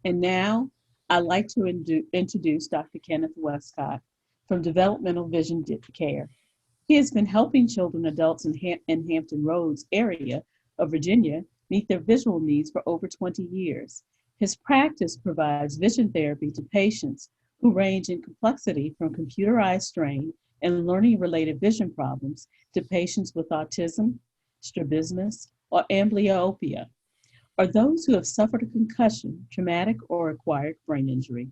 And now, I'd like to introduce Dr. Kenneth Westcott from Developmental Vision Care. He has been helping children and adults in Hampton Roads area of Virginia meet their visual needs for over 20 years. His practice provides vision therapy to patients who range in complexity from computerized strain and learning-related vision problems to patients with autism, strabismus, or amblyopia, or those who have suffered a concussion, traumatic or acquired brain injury.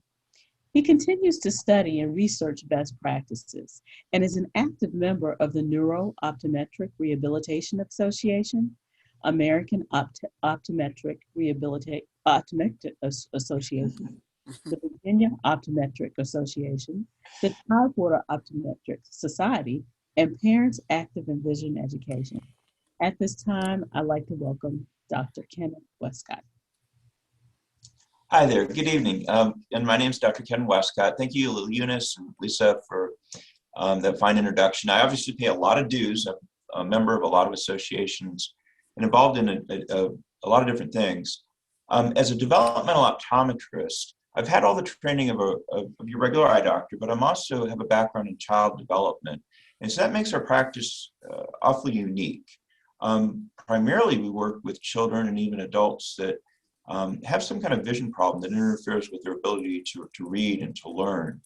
He continues to study and research best practices and is an active member of the Neuro-Optometric Rehabilitation Association, American Optometric Association, the Virginia Optometric Association, the Tidewater Optometric Society, and Parents Active in Vision Education. At this time, I'd like to welcome Dr. Kenneth Westcott. Hi there, good evening. And my name is Dr. Ken Westcott. Thank you, Eunice and Lisa, for that fine introduction. I obviously pay a lot of dues. I'm a member of a lot of associations and involved in a lot of different things. As a developmental optometrist, I've had all the training of your regular eye doctor, but I'm also have a background in child development. And so that makes our practice awfully unique. Primarily, we work with children and even adults that have some kind of vision problem that interferes with their ability to read and to learn.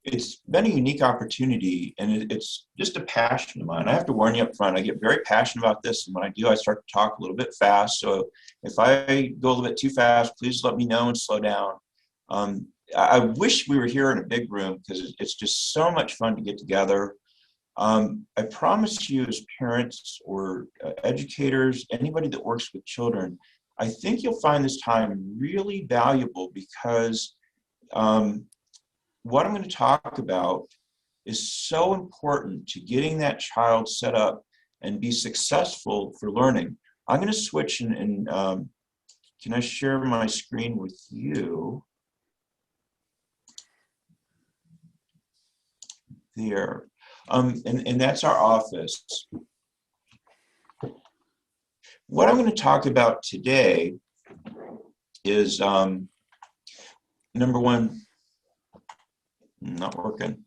It's been a unique opportunity, and it's just a passion of mine. I have to warn you up front, I get very passionate about this, and when I do, I start to talk a little bit fast. So if I go a little bit too fast, please let me know and slow down. I wish we were here in a big room because it's just so much fun to get together. I promise you, as parents or educators, anybody that works with children, I think you'll find this time really valuable because what I'm going to talk about is so important to getting that child set up and be successful for learning. I'm going to switch and can I share my screen with you? There. And that's our office. What I'm going to talk about today is number one, not working.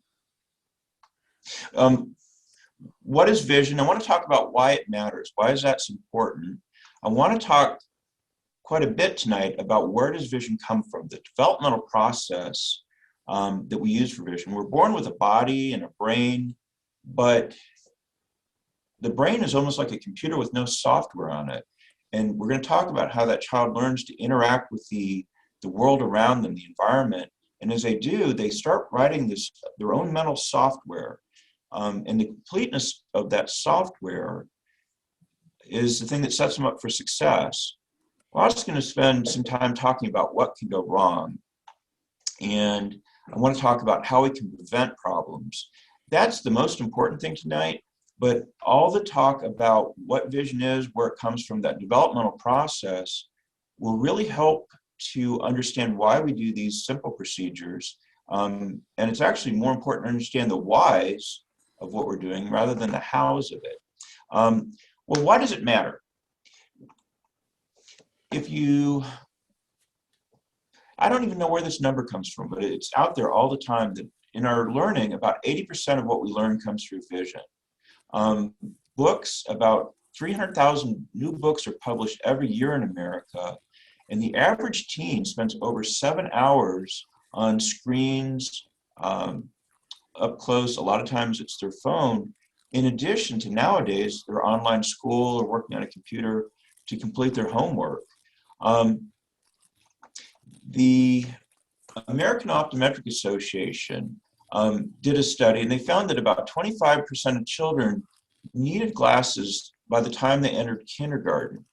What is vision? I want to talk about why it matters. Why is that so important? I want to talk quite a bit tonight about where does vision come from, the developmental process that we use for vision. We're born with a body and a brain, but the brain is almost like a computer with no software on it. And we're going to talk about how that child learns to interact with the world around them, the environment. And as they do, they start writing their own mental software. And the completeness of that software is the thing that sets them up for success. Well, I was going to spend some time talking about what can go wrong. And I want to talk about how we can prevent problems. That's the most important thing tonight. But all the talk about what vision is, where it comes from, that developmental process will really help to understand why we do these simple procedures. And it's actually more important to understand the whys of what we're doing rather than the hows of it. Well, why does it matter? I don't even know where this number comes from, but it's out there all the time that in our learning, about 80% of what we learn comes through vision. Books, about 300,000 new books are published every year in America, and the average teen spends over 7 hours on screens, up close. A lot of times it's their phone, in addition to nowadays their online school or working on a computer to complete their homework. The American Optometric Association did a study, and they found that about 25% of children needed glasses by the time they entered kindergarten,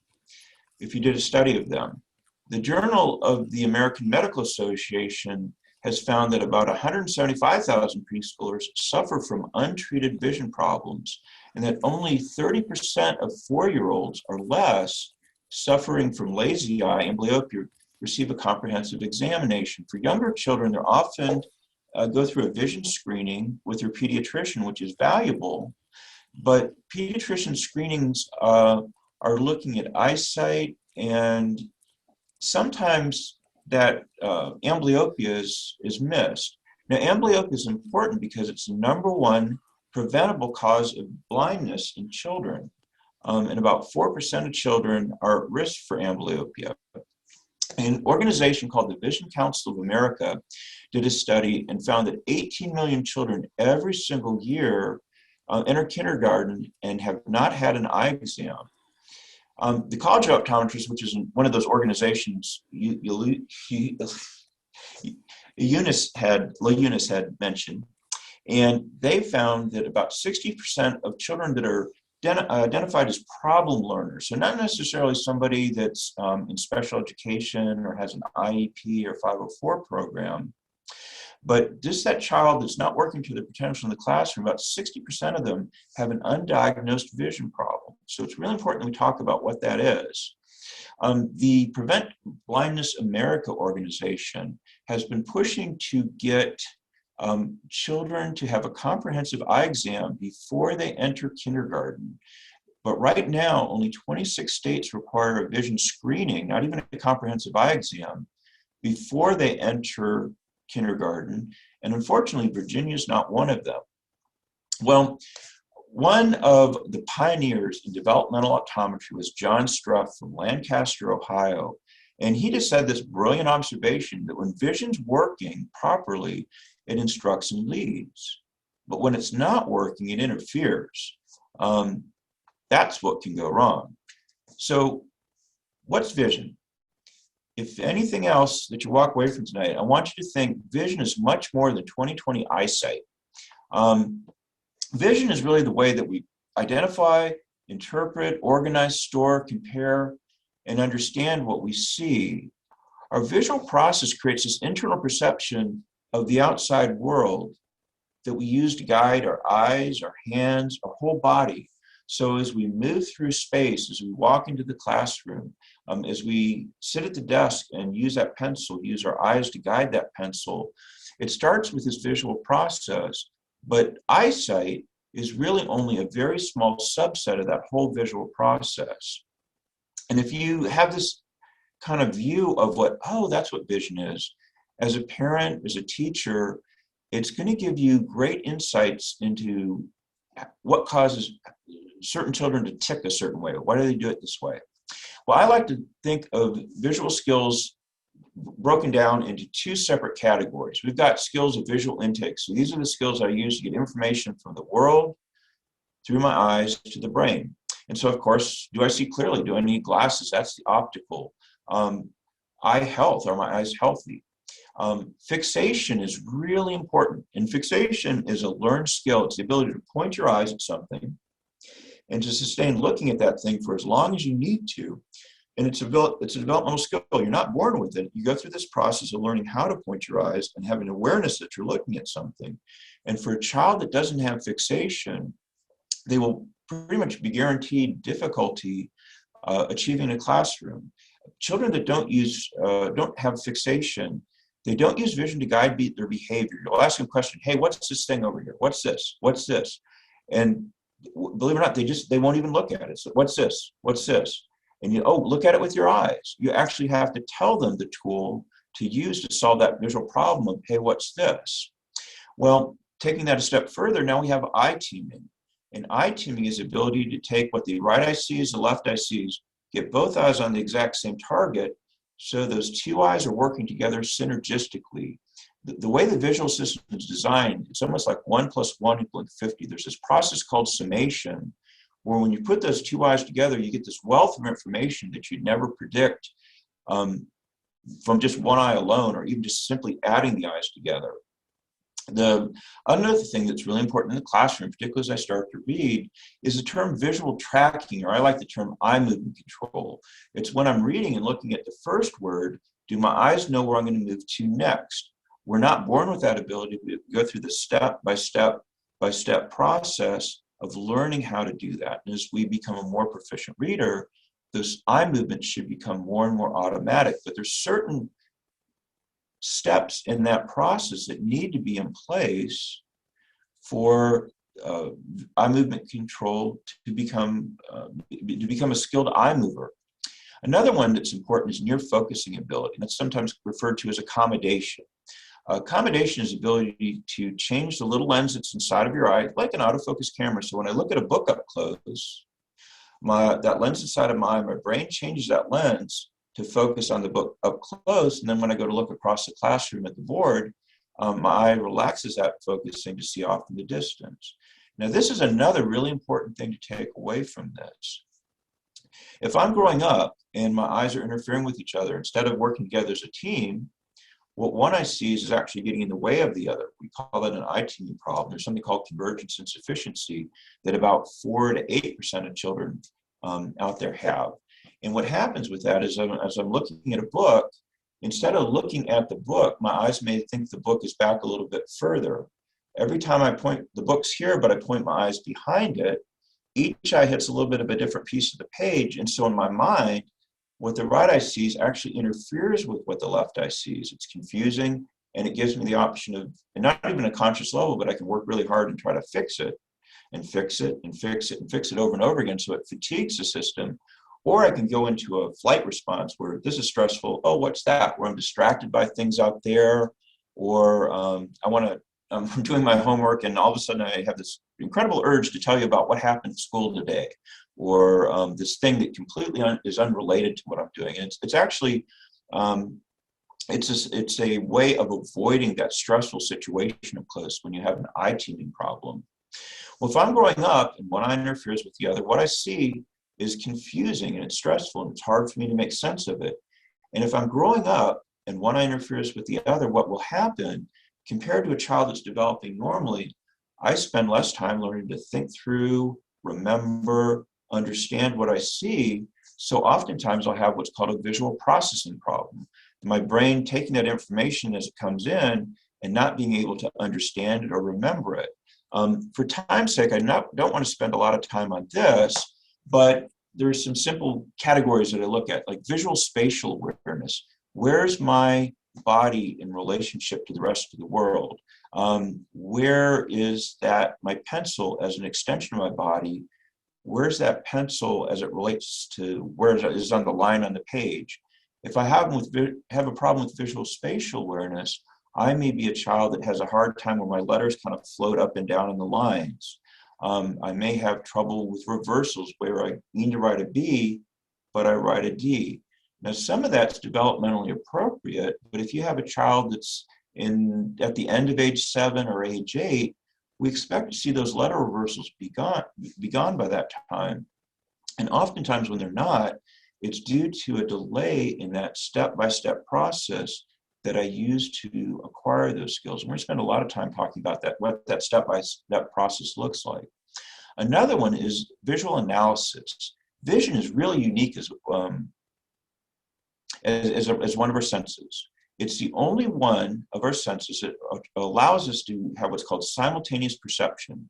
if you did a study of them. The Journal of the American Medical Association has found that about 175,000 preschoolers suffer from untreated vision problems, and that only 30% of 4-year-olds or less suffering from lazy eye and amblyopia receive a comprehensive examination. For younger children, they're often go through a vision screening with their pediatrician, which is valuable, but pediatrician screenings are looking at eyesight and sometimes that amblyopia is missed. Now, amblyopia is important because it's the #1 preventable cause of blindness in children. And about 4% of children are at risk for amblyopia. An organization called the Vision Council of America did a study and found that 18 million children every single year enter kindergarten and have not had an eye exam. The College of Optometrists, which is one of those organizations Eunice had mentioned, and they found that about 60% of children that are identified as problem learners, so not necessarily somebody that's in special education or has an IEP or 504 program, but just that child that's not working to their potential in the classroom, about 60% of them have an undiagnosed vision problem. So it's really important that we talk about what that is. The Prevent Blindness America organization has been pushing to get children to have a comprehensive eye exam before they enter kindergarten. But right now, only 26 states require a vision screening, not even a comprehensive eye exam, before they enter kindergarten. And unfortunately, Virginia is not one of them. Well, one of the pioneers in developmental optometry was John Struff from Lancaster, Ohio. And he just had this brilliant observation that when vision's working properly, it instructs and leads. But when it's not working, it interferes. That's what can go wrong. So what's vision? If anything else that you walk away from tonight, I want you to think vision is much more than 20/20 eyesight. Vision is really the way that we identify, interpret, organize, store, compare, and understand what we see. Our visual process creates this internal perception of the outside world that we use to guide our eyes, our hands, our whole body. So as we move through space, as we walk into the classroom, as we sit at the desk and use that pencil, use our eyes to guide that pencil, it starts with this visual process, but eyesight is really only a very small subset of that whole visual process. And if you have this kind of view of what, oh, that's what vision is, as a parent, as a teacher, it's going to give you great insights into what causes certain children to tick a certain way. Why do they do it this way? Well, I like to think of visual skills broken down into two separate categories. We've got skills of visual intake. So these are the skills I use to get information from the world through my eyes to the brain. And so, of course, do I see clearly? Do I need glasses? That's the optical. Eye health, are my eyes healthy? Fixation is really important. And fixation is a learned skill. It's the ability to point your eyes at something and to sustain looking at that thing for as long as you need to. And it's a developmental skill. You're not born with it. You go through this process of learning how to point your eyes and having awareness that you're looking at something. And for a child that doesn't have fixation, they will pretty much be guaranteed difficulty achieving a classroom. Children that don't have fixation, they don't use vision to guide their behavior. You'll ask them a question, hey, what's this thing over here? What's this? What's this? And believe it or not, they won't even look at it. So what's this? What's this? And look at it with your eyes. You actually have to tell them the tool to use to solve that visual problem of, hey, what's this? Well, taking that a step further, now we have eye teaming. And eye teaming is the ability to take what the right eye sees, the left eye sees, get both eyes on the exact same target, so those two eyes are working together synergistically. The way the visual system is designed, it's almost like 1 + 1 = 50. There's this process called summation, where when you put those two eyes together, you get this wealth of information that you'd never predict from just one eye alone, or even just simply adding the eyes together. Another thing that's really important in the classroom, particularly as I start to read, is the term visual tracking, or I like the term eye movement control. It's when I'm reading and looking at the first word, do my eyes know where I'm going to move to next? We're not born with that ability to go through the step-by-step process of learning how to do that. And as we become a more proficient reader, those eye movements should become more and more automatic. But there's certain steps in that process that need to be in place for eye movement control to become a skilled eye mover. Another one that's important is near focusing ability. That's sometimes referred to as accommodation. Accommodation is the ability to change the little lens that's inside of your eye, like an autofocus camera. So when I look at a book up close, that lens inside of my eye, my brain changes that lens to focus on the book up close. And then when I go to look across the classroom at the board, my eye relaxes that focusing to see off in the distance. Now, this is another really important thing to take away from this. If I'm growing up and my eyes are interfering with each other, instead of working together as a team, what one eye sees is actually getting in the way of the other. We call that an eye teaming problem. There's something called convergence insufficiency that about 4 to 8% of children out there have. And what happens with that is as I'm looking at a book, instead of looking at the book, my eyes may think the book is back a little bit further. Every time I point, the book's here, but I point my eyes behind it, each eye hits a little bit of a different piece of the page. And so in my mind, what the right eye sees actually interferes with what the left eye sees. It's confusing, and it gives me the option of, and not even a conscious level, but I can work really hard and try to fix it and fix it and fix it and fix it over and over again so it fatigues the system. Or I can go into a flight response where this is stressful. Oh, what's that? Where I'm distracted by things out there, or I'm doing my homework and all of a sudden I have this incredible urge to tell you about what happened at school today, or this thing that completely is unrelated to what I'm doing. And it's actually, it's a way of avoiding that stressful situation up close when you have an eye teaming problem. Well, if I'm growing up and one eye interferes with the other, what I see is confusing and it's stressful and it's hard for me to make sense of it. And if I'm growing up and one eye interferes with the other, what will happen compared to a child that's developing normally, I spend less time learning to think through, remember, understand what I see. So oftentimes I'll have what's called a visual processing problem. My brain taking that information as it comes in and not being able to understand it or remember it. For time's sake, I don't want to spend a lot of time on this, but there's some simple categories that I look at, like visual spatial awareness. Where's my body in relationship to the rest of the world? Where is that, my pencil as an extension of my body? Where's that pencil as it relates to where it is on the line on the page? If I have a problem with visual spatial awareness, I may be a child that has a hard time where my letters kind of float up and down in the lines. I may have trouble with reversals where I mean to write a B, but I write a D. Now, some of that's developmentally appropriate, but if you have a child that's at the end of age 7 or age 8, we expect to see those letter reversals be gone by that time. And oftentimes when they're not, it's due to a delay in that step-by-step process that I use to acquire those skills. And we're going to spend a lot of time talking about that, what that step-by-step process looks like. Another one is visual analysis. Vision is really unique as one of our senses. It's the only one of our senses that allows us to have what's called simultaneous perception.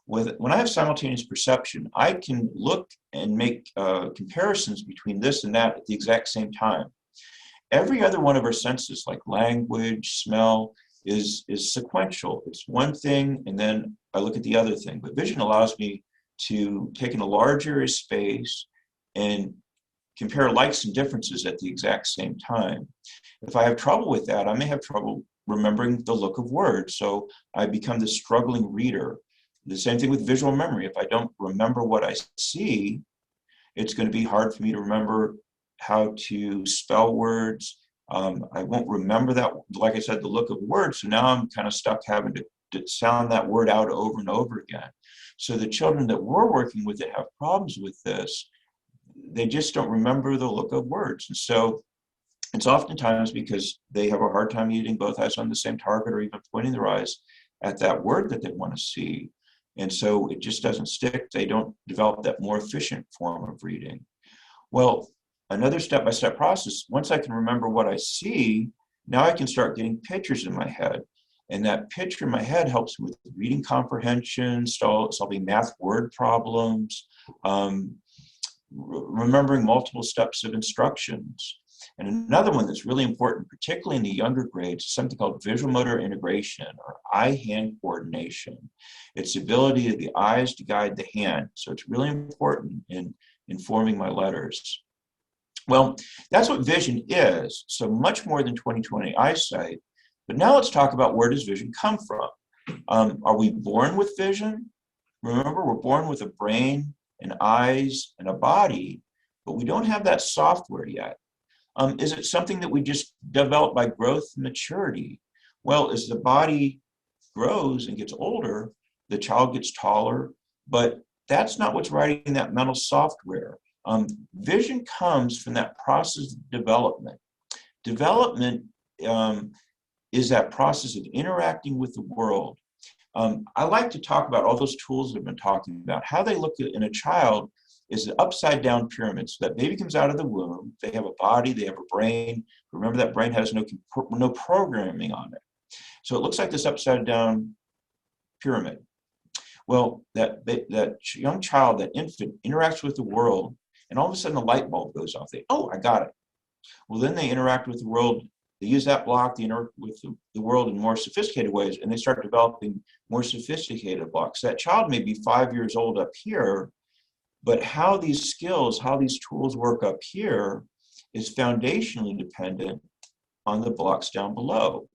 When I have simultaneous perception, I can look and make comparisons between this and that at the exact same time. Every other one of our senses, like language, smell, is sequential. It's one thing, and then I look at the other thing. But vision allows me to take in a large area of space and compare likes and differences at the exact same time. If I have trouble with that, I may have trouble remembering the look of words. So I become the struggling reader. The same thing with visual memory. If I don't remember what I see, it's going to be hard for me to remember how to spell words. I won't remember that, like I said, the look of words. So now I'm kind of stuck having to sound that word out over and over again. So the children that we're working with that have problems with this, they just don't remember the look of words. And so it's oftentimes because they have a hard time using both eyes on the same target or even pointing their eyes at that word that they want to see. And so it just doesn't stick. They don't develop that more efficient form of reading. Well, another step-by-step process, once I can remember what I see, now I can start getting pictures in my head. And that picture in my head helps with reading comprehension, solving math word problems, remembering multiple steps of instructions. And another one that's really important, particularly in the younger grades, is something called visual motor integration, or eye-hand coordination. It's the ability of the eyes to guide the hand. So it's really important in forming my letters. Well, that's what vision is, so much more than 20/20 eyesight. But now let's talk about, where does vision come from? Are we born with vision? Remember, we're born with a brain and eyes and a body, but we don't have that software yet. Is it something that we just develop by growth and maturity? Well, as the body grows and gets older, the child gets taller, but that's not what's writing that mental software. Vision comes from that process of development. Development is that process of interacting with the world. I like to talk about all those tools that I've been talking about. How they look at, in a child, is an upside down pyramid. So that baby comes out of the womb, they have a body, they have a brain. Remember, that brain has no programming on it. So it looks like this upside down pyramid. Well, that young child, that infant, interacts with the world, and all of a sudden a light bulb goes off. Oh, I got it. Well, then they interact with the world. They use that block, they interact with the world in more sophisticated ways, and they start developing more sophisticated blocks. That child may be 5 years old up here, but how these skills, how these tools work up here is foundationally dependent on the blocks down below.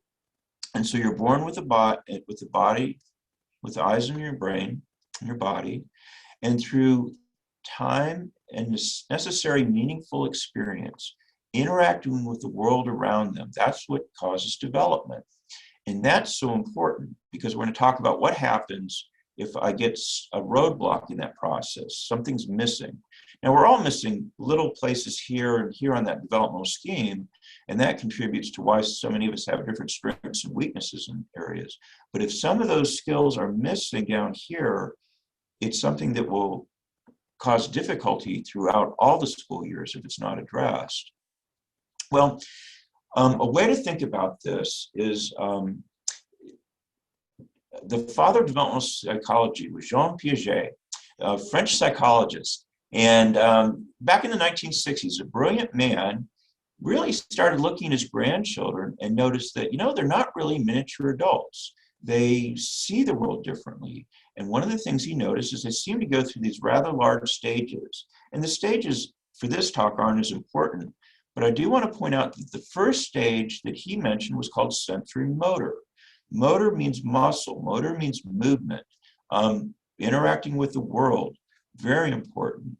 And so you're born with a body, with the eyes in your brain, in your body, and through time and necessary meaningful experience, interacting with the world around them, that's what causes development. And that's so important, because we're going to talk about what happens if I get a roadblock in that process. Something's missing. Now, we're all missing little places here and here on that developmental scheme, and that contributes to why so many of us have different strengths and weaknesses in areas. But if some of those skills are missing down here, it's something that will cause difficulty throughout all the school years if it's not addressed. Well, a way to think about this is the father of developmental psychology was Jean Piaget, a French psychologist. And back in the 1960s, a brilliant man really started looking at his grandchildren and noticed that, they're not really miniature adults. They see the world differently. And one of the things he noticed is they seem to go through these rather large stages. And the stages for this talk aren't as important, but I do want to point out that the first stage that he mentioned was called sensory motor. Motor means muscle, motor means movement, interacting with the world, very important.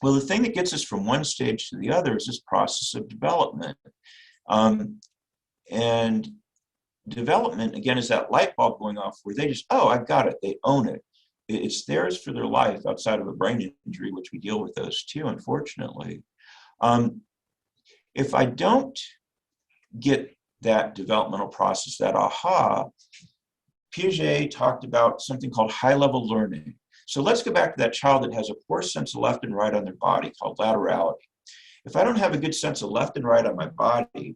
Well, the thing that gets us from one stage to the other is this process of development. And development, again, is that light bulb going off where they just, oh, I've got it, they own it. It's theirs for their life outside of a brain injury, which we deal with those too, unfortunately. If I don't get that developmental process, that aha, Piaget talked about something called high-level learning. So let's go back to that child that has a poor sense of left and right on their body, called laterality. If I don't have a good sense of left and right on my body,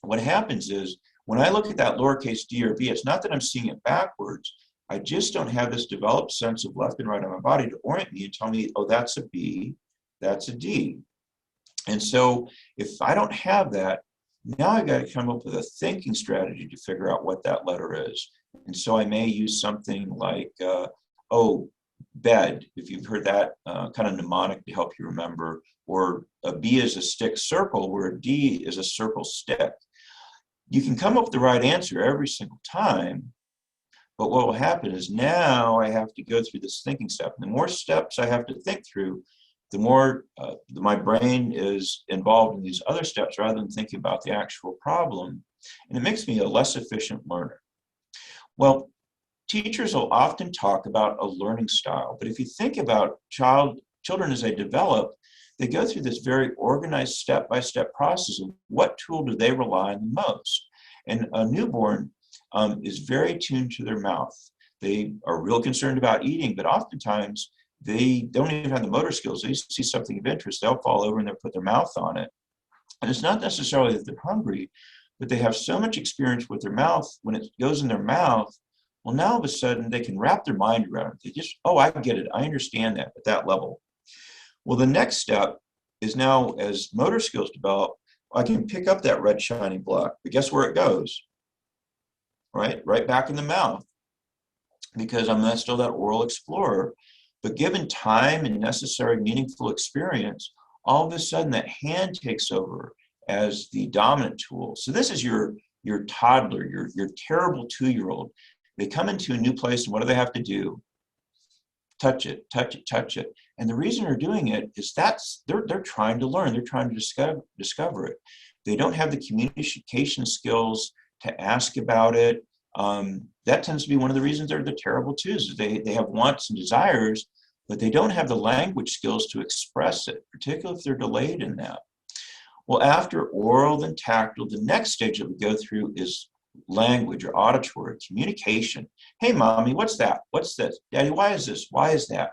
what happens is, when I look at that lowercase d or b, it's not that I'm seeing it backwards. I just don't have this developed sense of left and right on my body to orient me and tell me, oh, that's a B, that's a D. And so if I don't have that, now I got to come up with a thinking strategy to figure out what that letter is. And so I may use something like, bed, if you've heard that kind of mnemonic to help you remember, or a B is a stick circle, where a D is a circle stick. You can come up with the right answer every single time, but what will happen is now I have to go through this thinking step. And the more steps I have to think through, the more my brain is involved in these other steps rather than thinking about the actual problem. And it makes me a less efficient learner. Well, teachers will often talk about a learning style, but if you think about children as they develop, they go through this very organized step-by-step process of what tool do they rely on the most. And a newborn is very tuned to their mouth. They are real concerned about eating, but oftentimes they don't even have the motor skills. They see something of interest, they'll fall over and they'll put their mouth on it. And it's not necessarily that they're hungry, but they have so much experience with their mouth. When it goes in their mouth, well, now all of a sudden they can wrap their mind around it. They just, oh, I get it. I understand that at that level. Well, the next step is now, as motor skills develop, I can pick up that red shining block, but guess where it goes? Right back in the mouth, because I'm still that oral explorer. But given time and necessary meaningful experience, all of a sudden that hand takes over as the dominant tool. So this is your toddler, your terrible 2-year-old. They come into a new place, and what do they have to do? Touch it, touch it, touch it. And the reason they're doing it is they're trying to learn. They're trying to discover it. They don't have the communication skills to ask about it. That tends to be one of the reasons they're the terrible twos. They have wants and desires, but they don't have the language skills to express it, particularly if they're delayed in that. Well, after oral, then tactile, the next stage that we go through is language or auditory communication. Hey, mommy, what's that? What's this? Daddy, why is this? Why is that?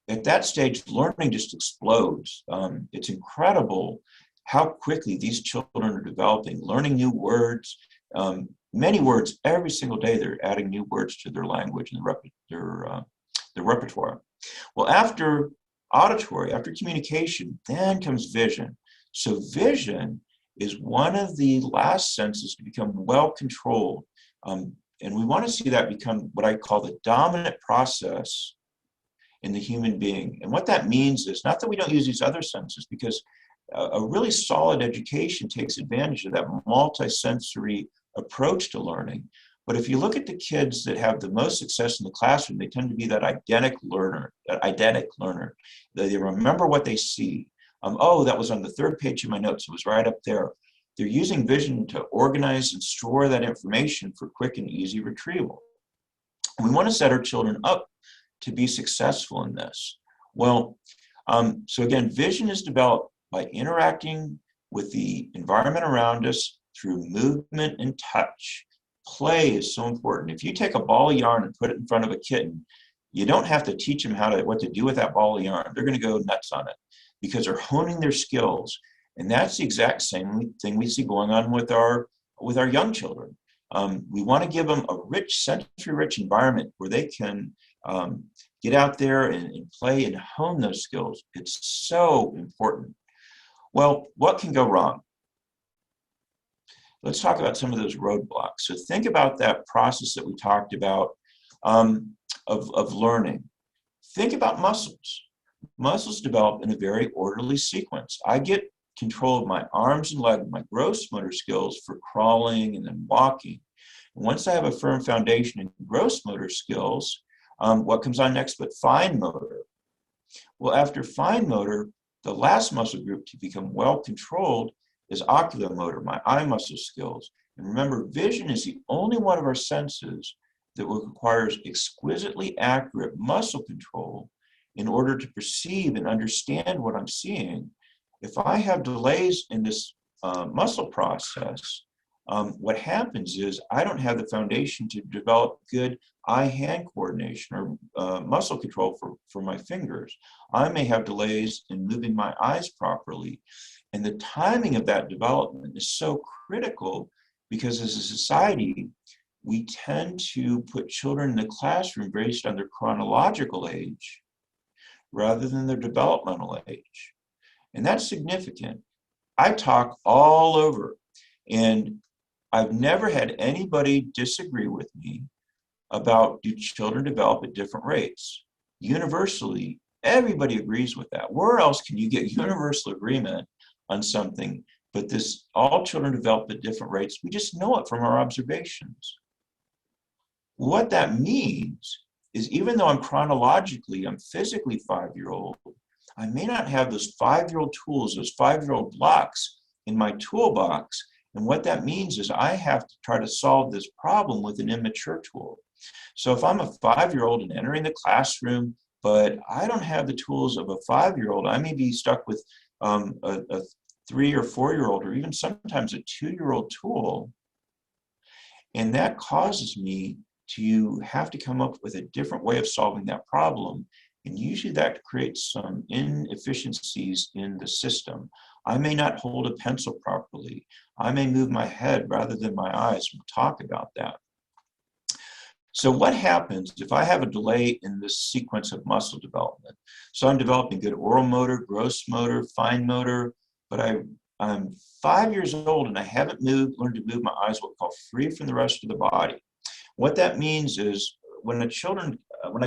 At that stage, learning just explodes. It's incredible how quickly these children are developing, learning new words, many words every single day. They're adding new words to their language and their repertoire. Well, after auditory, after communication, then comes vision. So vision is one of the last senses to become well controlled. And we want to see that become what I call the dominant process in the human being. And what that means is not that we don't use these other senses, because a really solid education takes advantage of that multisensory approach to learning. But if you look at the kids that have the most success in the classroom, they tend to be that eidetic learner. They remember what they see. Oh, that was on the 3rd page of my notes. It was right up there. They're using vision to organize and store that information for quick and easy retrieval. And we want to set our children up to be successful in this. Well, so again, vision is developed by interacting with the environment around us through movement and touch. Play is so important. If you take a ball of yarn and put it in front of a kitten, you don't have to teach them what to do with that ball of yarn. They're going to go nuts on it because they're honing their skills. And that's the exact same thing we see going on with our young children. We want to give them a rich, sensory-rich environment where they can get out there and play and hone those skills. It's so important. Well, what can go wrong? Let's talk about some of those roadblocks. So think about that process that we talked about of learning. Think about muscles. Muscles develop in a very orderly sequence. I get control of my arms and legs, my gross motor skills for crawling and then walking. And once I have a firm foundation in gross motor skills, what comes on next but fine motor? Well, after fine motor, the last muscle group to become well controlled is oculomotor, my eye muscle skills. And remember, vision is the only one of our senses that requires exquisitely accurate muscle control in order to perceive and understand what I'm seeing. If I have delays in this muscle process, what happens is I don't have the foundation to develop good eye-hand coordination or muscle control for my fingers. I may have delays in moving my eyes properly. And the timing of that development is so critical because as a society, we tend to put children in the classroom based on their chronological age rather than their developmental age. And that's significant. I talk all over, and I've never had anybody disagree with me about do children develop at different rates. Universally, everybody agrees with that. Where else can you get universal agreement on something but this all children develop at different rates? We just know it from our observations. What that means is even though I'm physically 5-year-old, I may not have those 5-year-old tools, those 5-year-old blocks in my toolbox. And what that means is I have to try to solve this problem with an immature tool. So if I'm a 5-year-old and entering the classroom, but I don't have the tools of a 5-year-old, I may be stuck with a 3 or 4-year-old, or even sometimes a 2-year-old tool. And that causes me to have to come up with a different way of solving that problem. And usually that creates some inefficiencies in the system. I may not hold a pencil properly. I may move my head rather than my eyes. We'll talk about that. So what happens if I have a delay in this sequence of muscle development? So I'm developing good oral motor, gross motor, fine motor, but I'm 5 years old and I haven't learned to move my eyes what we call free from the rest of the body. What that means is when I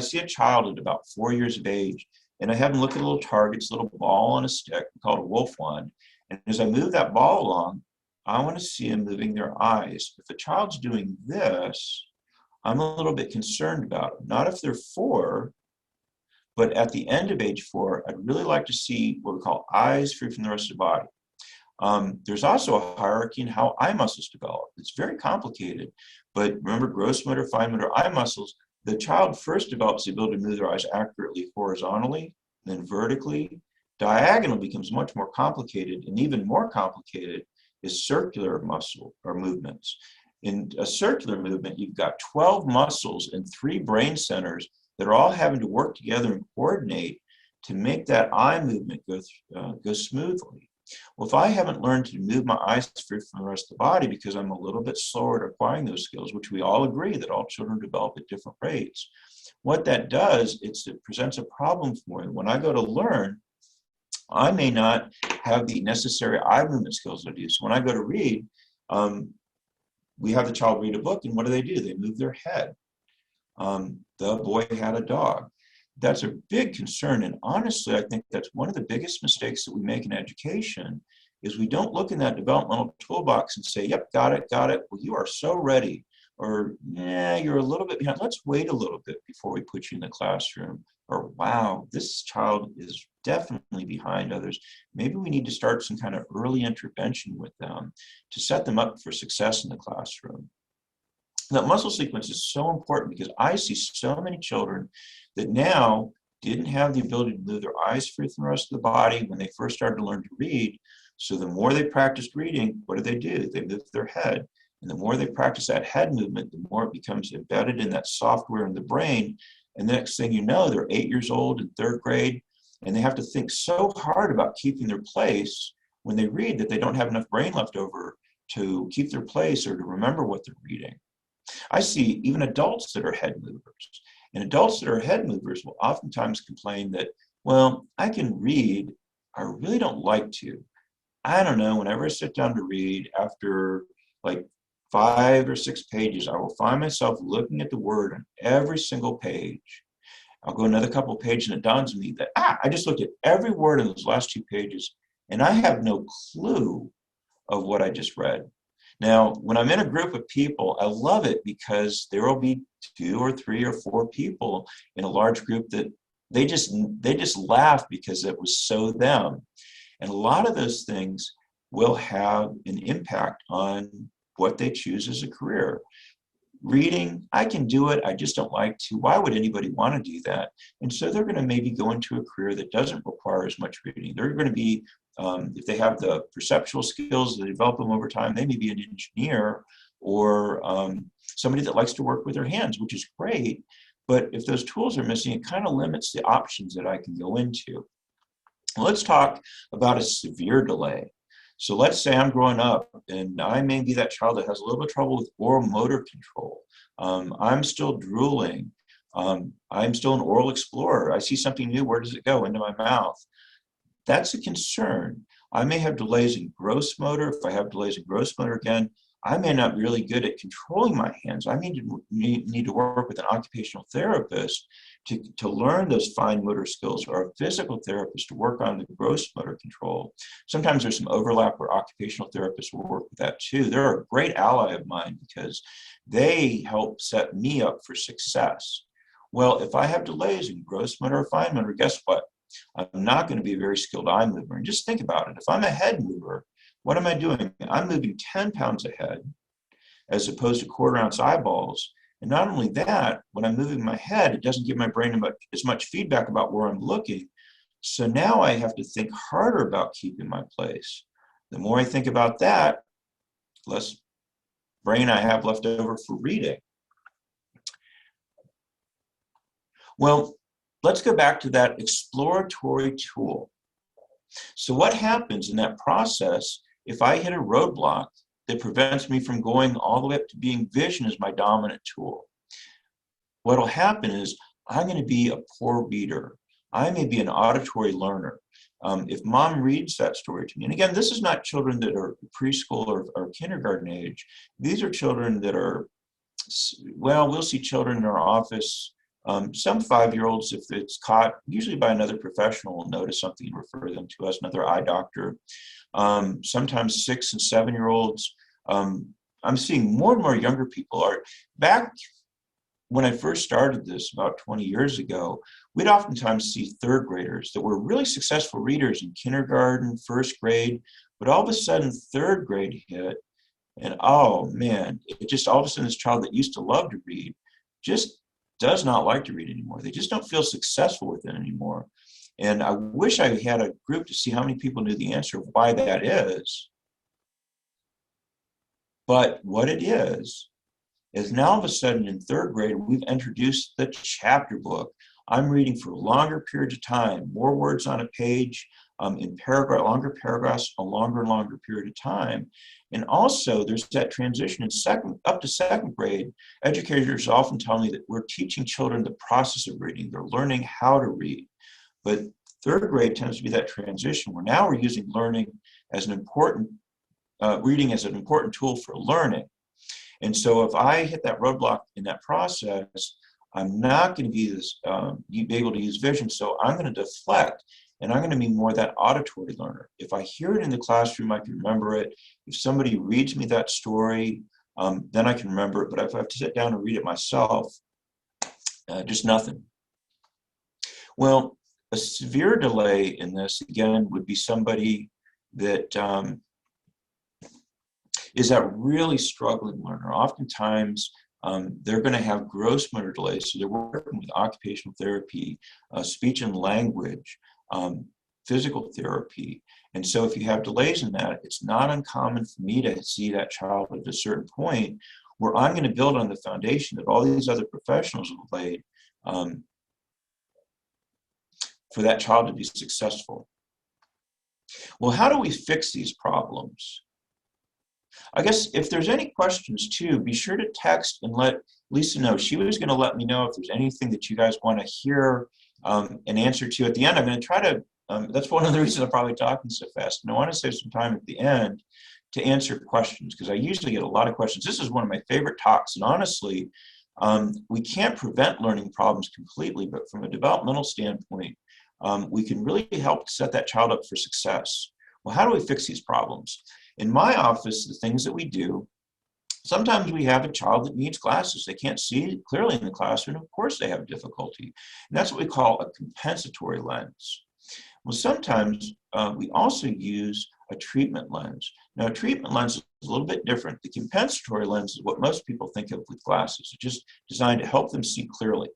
see a child at about 4 years of age and I have them look at little targets, little ball on a stick called a wolf wand. And as I move that ball along, I want to see them moving their eyes. If the child's doing this, I'm a little bit concerned about them. Not if they're 4, but at the end of age 4, I'd really like to see what we call eyes free from the rest of the body. There's also a hierarchy in how eye muscles develop. It's very complicated, but remember, gross motor, fine motor, eye muscles, the child first develops the ability to move their eyes accurately horizontally, then vertically. Diagonal becomes much more complicated, and even more complicated is circular muscle or movements. In a circular movement, you've got 12 muscles and 3 brain centers that are all having to work together and coordinate to make that eye movement go smoothly. Well, if I haven't learned to move my eyes free from the rest of the body because I'm a little bit slower at acquiring those skills, which we all agree that all children develop at different rates, what that does is it presents a problem for me. When I go to learn, I may not have the necessary eye movement skills I do. So when I go to read, we have the child read a book, and what do? They move their head. The boy had a dog. That's a big concern, and honestly, I think that's one of the biggest mistakes that we make in education is we don't look in that developmental toolbox and say, yep, got it, well, you are so ready, or yeah, you're a little bit behind. Let's wait a little bit before we put you in the classroom, or wow, this child is definitely behind others. Maybe we need to start some kind of early intervention with them to set them up for success in the classroom. That muscle sequence is so important because I see so many children that now didn't have the ability to move their eyes free from the rest of the body when they first started to learn to read. So the more they practiced reading, what do? They move their head. And the more they practice that head movement, the more it becomes embedded in that software in the brain. And the next thing you know, they're 8 years old in 3rd grade, and they have to think so hard about keeping their place when they read that they don't have enough brain left over to keep their place or to remember what they're reading. I see even adults that are head movers. And adults that are head movers will oftentimes complain that, well, I can read, I really don't like to. I don't know, whenever I sit down to read, after like 5 or 6 pages, I will find myself looking at the word on every single page. I'll go another couple of pages and it dawns on me that, I just looked at every word in those last 2 pages and I have no clue of what I just read. Now, when I'm in a group of people, I love it because there will be 2 or 3 or 4 people in a large group that they just laugh because it was so them. And a lot of those things will have an impact on what they choose as a career. Reading, I can do it, I just don't like to. Why would anybody want to do that? And so they're going to maybe go into a career that doesn't require as much reading. They're going to be, if they have the perceptual skills, they develop them over time, they may be an engineer or somebody that likes to work with their hands, which is great. But if those tools are missing, it kind of limits the options that I can go into. Let's talk about a severe delay. So let's say I'm growing up and I may be that child that has a little bit of trouble with oral motor control. I'm still drooling. I'm still an oral explorer. I see something new, where does it go? Into my mouth. That's a concern. I may have delays in gross motor. If I have delays in gross motor again, I may not be really good at controlling my hands. I need to work with an occupational therapist to learn those fine motor skills, or a physical therapist to work on the gross motor control. Sometimes there's some overlap where occupational therapists will work with that too. They're a great ally of mine because they help set me up for success. Well, if I have delays in gross motor or fine motor, guess what? I'm not going to be a very skilled eye mover. And just think about it. If I'm a head mover, what am I doing? I'm moving 10 pounds ahead as opposed to quarter-ounce eyeballs. And not only that, when I'm moving my head, it doesn't give my brain as much feedback about where I'm looking. So now I have to think harder about keeping my place. The more I think about that, less brain I have left over for reading. Well, let's go back to that exploratory tool. So what happens in that process if I hit a roadblock that prevents me from going all the way up to being vision as my dominant tool? What'll happen is I'm going to be a poor reader. I may be an auditory learner. If mom reads that story to me, and again, this is not children that are preschool or kindergarten age. These are children that are, well, we'll see children in our office Some 5-year-olds, if it's caught, usually by another professional, will notice something and refer them to us, another eye doctor. Sometimes 6 and 7-year-olds. I'm seeing more and more younger people are back. When I first started this about 20 years ago, we'd oftentimes see 3rd graders that were really successful readers in kindergarten, 1st grade, but all of a sudden 3rd grade hit, and oh man, it just all of a sudden this child that used to love to read just does not like to read anymore. They just don't feel successful with it anymore. And I wish I had a group to see how many people knew the answer of why that is. But what it is now all of a sudden in 3rd grade, we've introduced the chapter book. I'm reading for longer periods of time, more words on a page, in longer paragraphs, a longer and longer period of time. And also there's that transition in up to 2nd grade. Educators often tell me that we're teaching children the process of reading. They're learning how to read. But 3rd grade tends to be that transition where now we're using learning as an important, reading as an important tool for learning. And so if I hit that roadblock in that process, I'm not going to be able to use vision. So I'm going to deflect, and I'm going to be more that auditory learner. If I hear it in the classroom, I can remember it. If somebody reads me that story, then I can remember it. But if I have to sit down and read it myself, just nothing. Well, a severe delay in this, again, would be somebody that is that really struggling learner. Oftentimes, they're going to have gross motor delays. So they're working with occupational therapy, speech and language, physical therapy. And so if you have delays in that, it's not uncommon for me to see that child at a certain point where I'm going to build on the foundation that all these other professionals have laid for that child to be successful. Well, how do we fix these problems? I guess if there's any questions too, be sure to text and let Lisa know. She was going to let me know if there's anything that you guys want to hear an answer to at the end. I'm going to try to, that's one of the reasons I'm probably talking so fast. And I want to save some time at the end to answer questions because I usually get a lot of questions. This is one of my favorite talks. And honestly, we can't prevent learning problems completely, but from a developmental standpoint, we can really help set that child up for success. Well, how do we fix these problems? In my office, the things that we do, sometimes we have a child that needs glasses. They can't see clearly in the classroom. Of course, they have difficulty. And that's what we call a compensatory lens. Well, sometimes we also use a treatment lens. Now, a treatment lens is a little bit different. The compensatory lens is what most people think of with glasses. It's just designed to help them see clearly.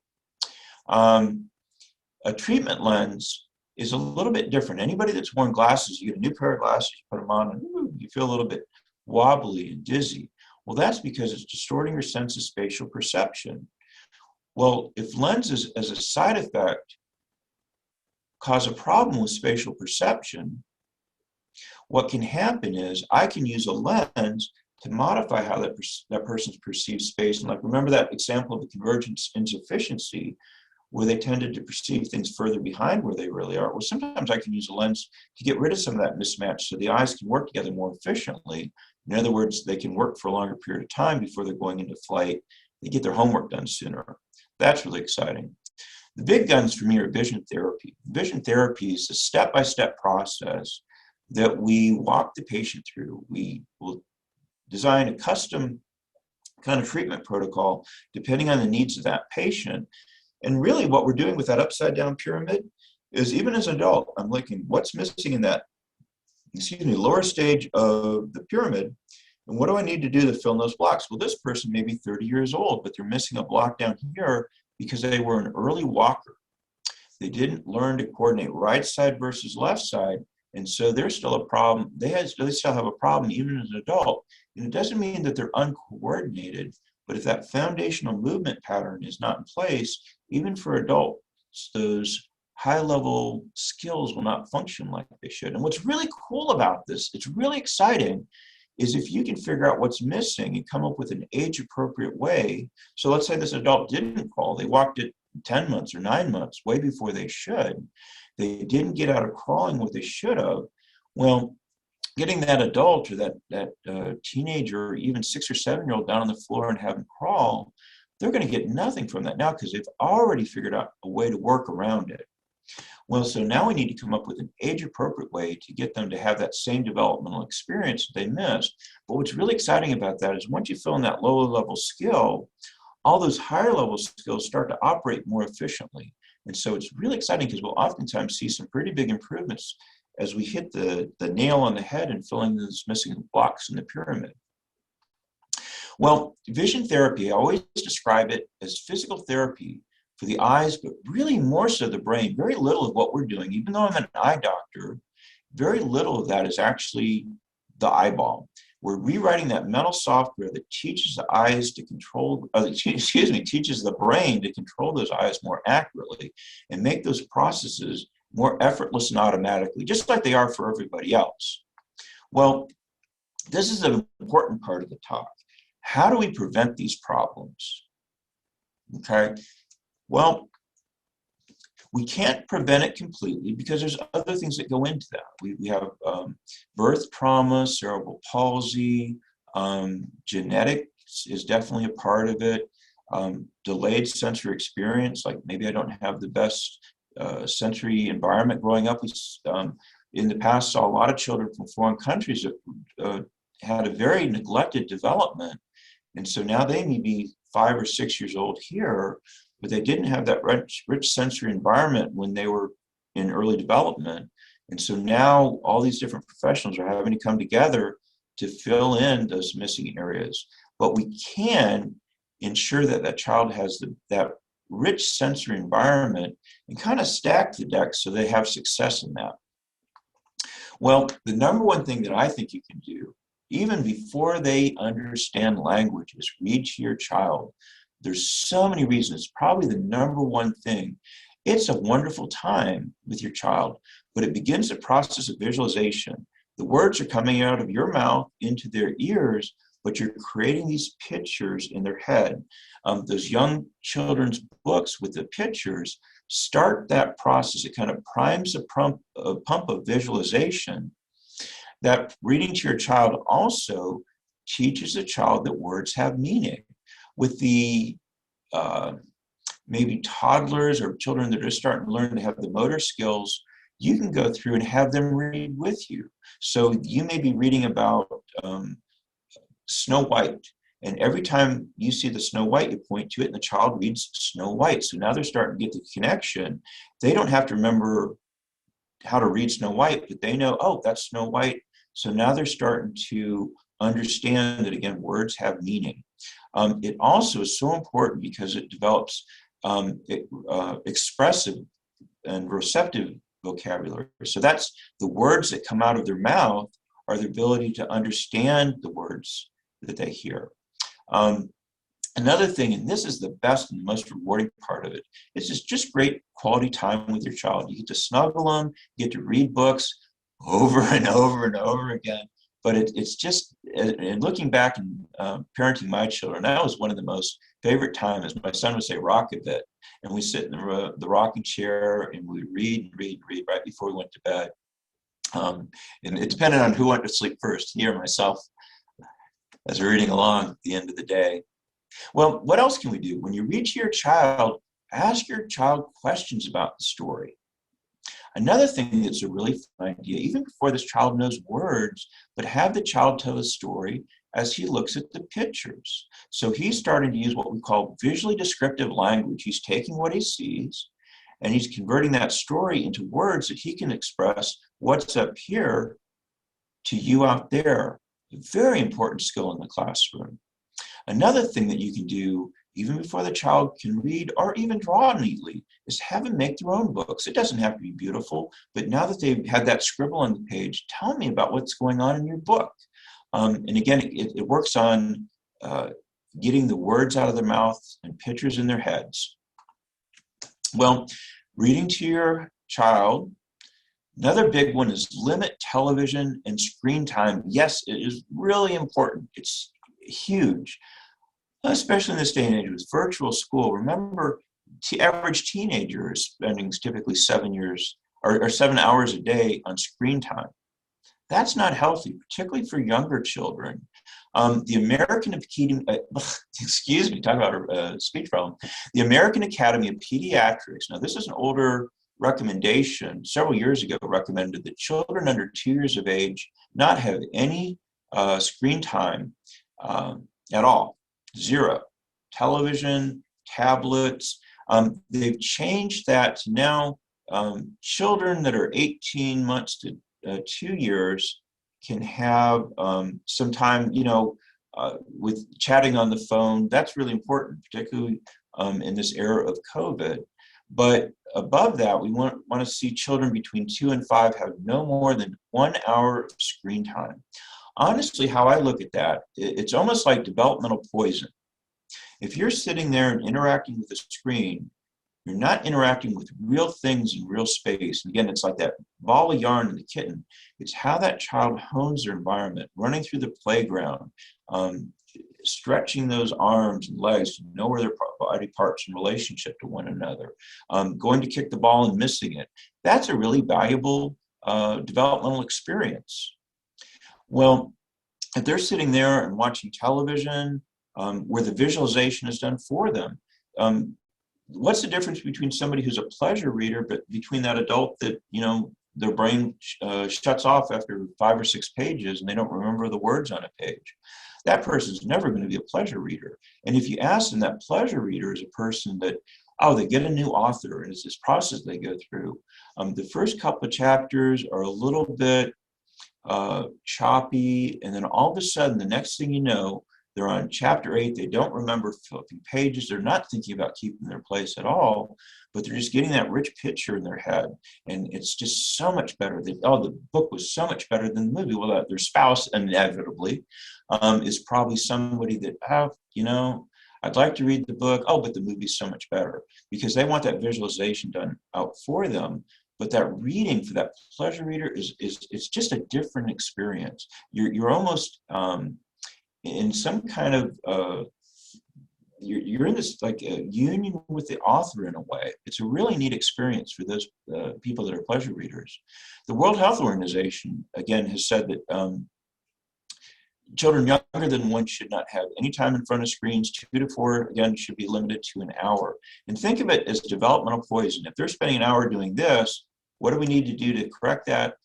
A treatment lens is a little bit different. Anybody that's worn glasses, you get a new pair of glasses, you put them on, and you feel a little bit wobbly and dizzy. Well, that's because it's distorting your sense of spatial perception. Well, if lenses as a side effect cause a problem with spatial perception, what can happen is I can use a lens to modify how that person's perceived space. And like, remember that example of the convergence insufficiency, where they tended to perceive things further behind where they really are. Well, sometimes I can use a lens to get rid of some of that mismatch so the eyes can work together more efficiently. In other words, they can work for a longer period of time before they're going into flight. They get their homework done sooner. That's really exciting. The big guns for me are vision therapy. Vision therapy is a step-by-step process that we walk the patient through. We will design a custom kind of treatment protocol depending on the needs of that patient. And really what we're doing with that upside down pyramid is, even as an adult, I'm looking what's missing in that, lower stage of the pyramid, and what do I need to do to fill in those blocks? Well, this person may be 30 years old, but they're missing a block down here because they were an early walker. They didn't learn to coordinate right side versus left side, and so there's still a problem. They still have a problem even as an adult. And it doesn't mean that they're uncoordinated, but if that foundational movement pattern is not in place, even for adults, those high-level skills will not function like they should. And what's really cool about this, it's really exciting, is if you can figure out what's missing and come up with an age-appropriate way. So let's say this adult didn't crawl. They walked at 10 months or 9 months, way before they should. They didn't get out of crawling what they should have. Well, getting that adult or that teenager or even 6 or 7-year-old down on the floor and have them crawl they're going to get nothing from that now because they've already figured out a way to work around it. Well, so now we need to come up with an age-appropriate way to get them to have that same developmental experience that they missed. But what's really exciting about that is once you fill in that lower level skill, all those higher level skills start to operate more efficiently. And so it's really exciting because we'll oftentimes see some pretty big improvements as we hit the nail on the head and filling those missing blocks in the pyramid. Well, vision therapy, I always describe it as physical therapy for the eyes, but really more so the brain. Very little of what we're doing, even though I'm an eye doctor, very little of that is actually the eyeball. We're rewriting that mental software that teaches the eyes to control, teaches the brain to control those eyes more accurately and make those processes more effortless and automatically, just like they are for everybody else. Well, this is an important part of the talk. How do we prevent these problems? Okay, well, we can't prevent it completely because there's other things that go into that. We have birth trauma, cerebral palsy, genetics is definitely a part of it, delayed sensory experience, like maybe I don't have the best sensory environment growing up. We, in the past, saw a lot of children from foreign countries that had a very neglected development. And so now they may be 5 or 6 years old here, but they didn't have that rich sensory environment when they were in early development. And so now all these different professionals are having to come together to fill in those missing areas. But we can ensure that that child has that rich sensory environment and kind of stack the deck so they have success in that. Well, the number one thing that I think you can do, even before they understand language, is read to your child. There's so many reasons. Probably the number one thing. It's a wonderful time with your child, but it begins the process of visualization. The words are coming out of your mouth into their ears, but you're creating these pictures in their head. Those young children's books with the pictures start that process. It kind of primes a pump of visualization. That reading to your child also teaches the child that words have meaning. With the maybe toddlers or children that are just starting to learn to have the motor skills, you can go through and have them read with you. So you may be reading about Snow White, and every time you see the Snow White, you point to it and the child reads Snow White. So now they're starting to get the connection. They don't have to remember how to read Snow White, but they know, oh, that's Snow White. So now they're starting to understand that, again, words have meaning. It also is so important because it develops expressive and receptive vocabulary. So that's the words that come out of their mouth are the ability to understand the words that they hear. Another thing, and this is the best and most rewarding part of it, is just great quality time with your child. You get to snuggle them, you get to read books over and over and over again. But it's just, and looking back and parenting my children, that was one of the most favorite times. My son would say, rock a bit. And we sit in the rocking chair and we read right before we went to bed. And it depended on who went to sleep first, he or myself, as we're reading along at the end of the day. Well, what else can we do? When you read to your child, ask your child questions about the story. Another thing that's a really fun idea, even before this child knows words, but have the child tell a story as he looks at the pictures. So he's starting to use what we call visually descriptive language. He's taking what he sees and he's converting that story into words that he can express what's up here to you out there. A very important skill in the classroom. Another thing that you can do even before the child can read or even draw neatly, is have them make their own books. It doesn't have to be beautiful, but now that they've had that scribble on the page, tell me about what's going on in your book. And again, it works on getting the words out of their mouth and pictures in their heads. Well, reading to your child. Another big one is limit television and screen time. Yes, it is really important. It's huge. Especially in this day and age with virtual school. Remember, the average teenager is spending typically 7 years or 7 hours a day on screen time. That's not healthy, particularly for younger children. The American Academy, excuse me, talk about a speech problem. The American Academy of Pediatrics, now this is an older recommendation, several years ago recommended that children under 2 years of age not have any screen time at all, zero. Television, tablets, they've changed that to now children that are 18 months to 2 years can have some time, with chatting on the phone. That's really important, particularly in this era of COVID. But above that, we want to see children between 2 and 5 have no more than 1 hour of screen time. Honestly, how I look at that, it's almost like developmental poison. If you're sitting there and interacting with a screen, you're not interacting with real things in real space. And again, it's like that ball of yarn and the kitten. It's how that child hones their environment, running through the playground, stretching those arms and legs to know where their body parts in relationship to one another, going to kick the ball and missing it. That's a really valuable developmental experience. Well, if they're sitting there and watching television, where the visualization is done for them, what's the difference between somebody who's a pleasure reader, but between that adult that, their brain shuts off after 5 or 6 pages and they don't remember the words on a page? That person's never going to be a pleasure reader. And if you ask them, that pleasure reader is a person that, they get a new author and it's this process they go through. The first couple of chapters are a little bit choppy, and then all of a sudden, the next thing you know, they're on chapter 8. They don't remember flipping pages. They're not thinking about keeping their place at all, but they're just getting that rich picture in their head. And it's just so much better. The book was so much better than the movie. Well, their spouse inevitably is probably somebody that, I'd like to read the book. Oh, but the movie's so much better, because they want that visualization done out for them. But that reading for that pleasure reader it's just a different experience. You're almost in some kind of you're in this like a union with the author in a way. It's a really neat experience for those people that are pleasure readers. The World Health Organization again has said that children younger than 1 should not have any time in front of screens. 2 to 4 again should be limited to an hour. And think of it as developmental poison. If they're spending an hour doing this, what do we need to do to correct that?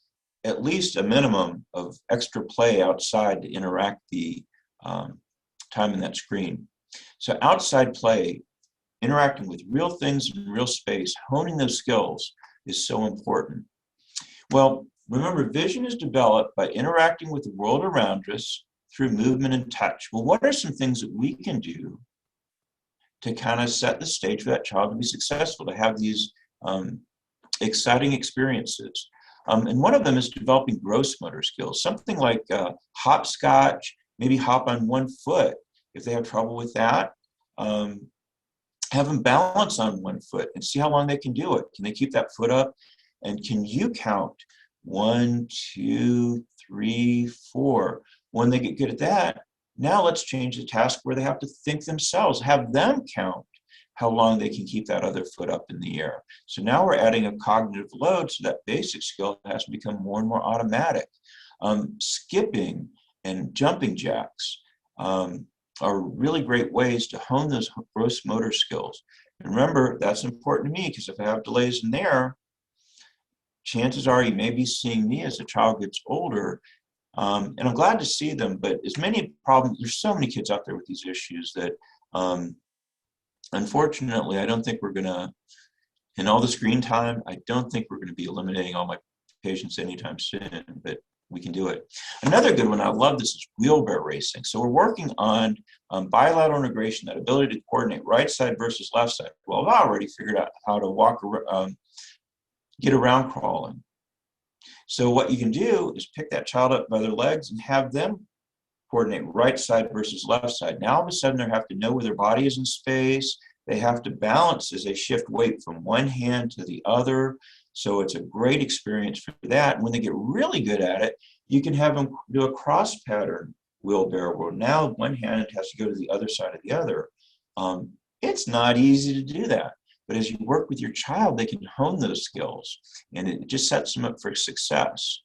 At least a minimum of extra play outside to interact the time in that screen. So outside play, interacting with real things in real space, honing those skills is so important. Well, remember, vision is developed by interacting with the world around us through movement and touch. Well, what are some things that we can do to kind of set the stage for that child to be successful, to have these exciting experiences? And one of them is developing gross motor skills, something like hopscotch, maybe hop on 1 foot. If they have trouble with that, have them balance on 1 foot and see how long they can do it. Can they keep that foot up? And can you count 1, 2, 3, 4? When they get good at that, now let's change the task where they have to think themselves, have them count how long they can keep that other foot up in the air. So now we're adding a cognitive load, so that basic skill has to become more and more automatic. Skipping and jumping jacks are really great ways to hone those gross motor skills. And remember, that's important to me, because if I have delays in there, chances are you may be seeing me as the child gets older. And I'm glad to see them, but as many problems, there's so many kids out there with these issues that unfortunately, I don't think we're gonna, in all the screen time, I don't think we're gonna be eliminating all my patients anytime soon, but we can do it. Another good one, I love this, is wheelbarrow racing. So we're working on bilateral integration, that ability to coordinate right side versus left side. Well, I've already figured out how to walk around, get around crawling. So what you can do is pick that child up by their legs and have them coordinate right side versus left side. Now all of a sudden they have to know where their body is in space. They have to balance as they shift weight from one hand to the other. So it's a great experience for that. And when they get really good at it, you can have them do a cross pattern wheelbarrow, where now one hand has to go to the other side of the other. It's not easy to do that. But as you work with your child, they can hone those skills, and it just sets them up for success.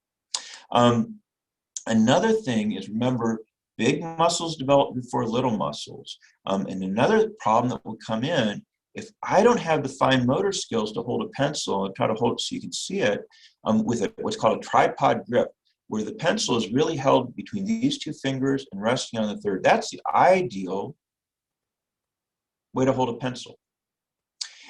Another thing is, remember, Big muscles develop before little muscles. And another problem that would come in, if I don't have the fine motor skills to hold a pencil and try to hold it so you can see it with what's called a tripod grip, where the pencil is really held between these two fingers and resting on the third. That's the ideal way to hold a pencil.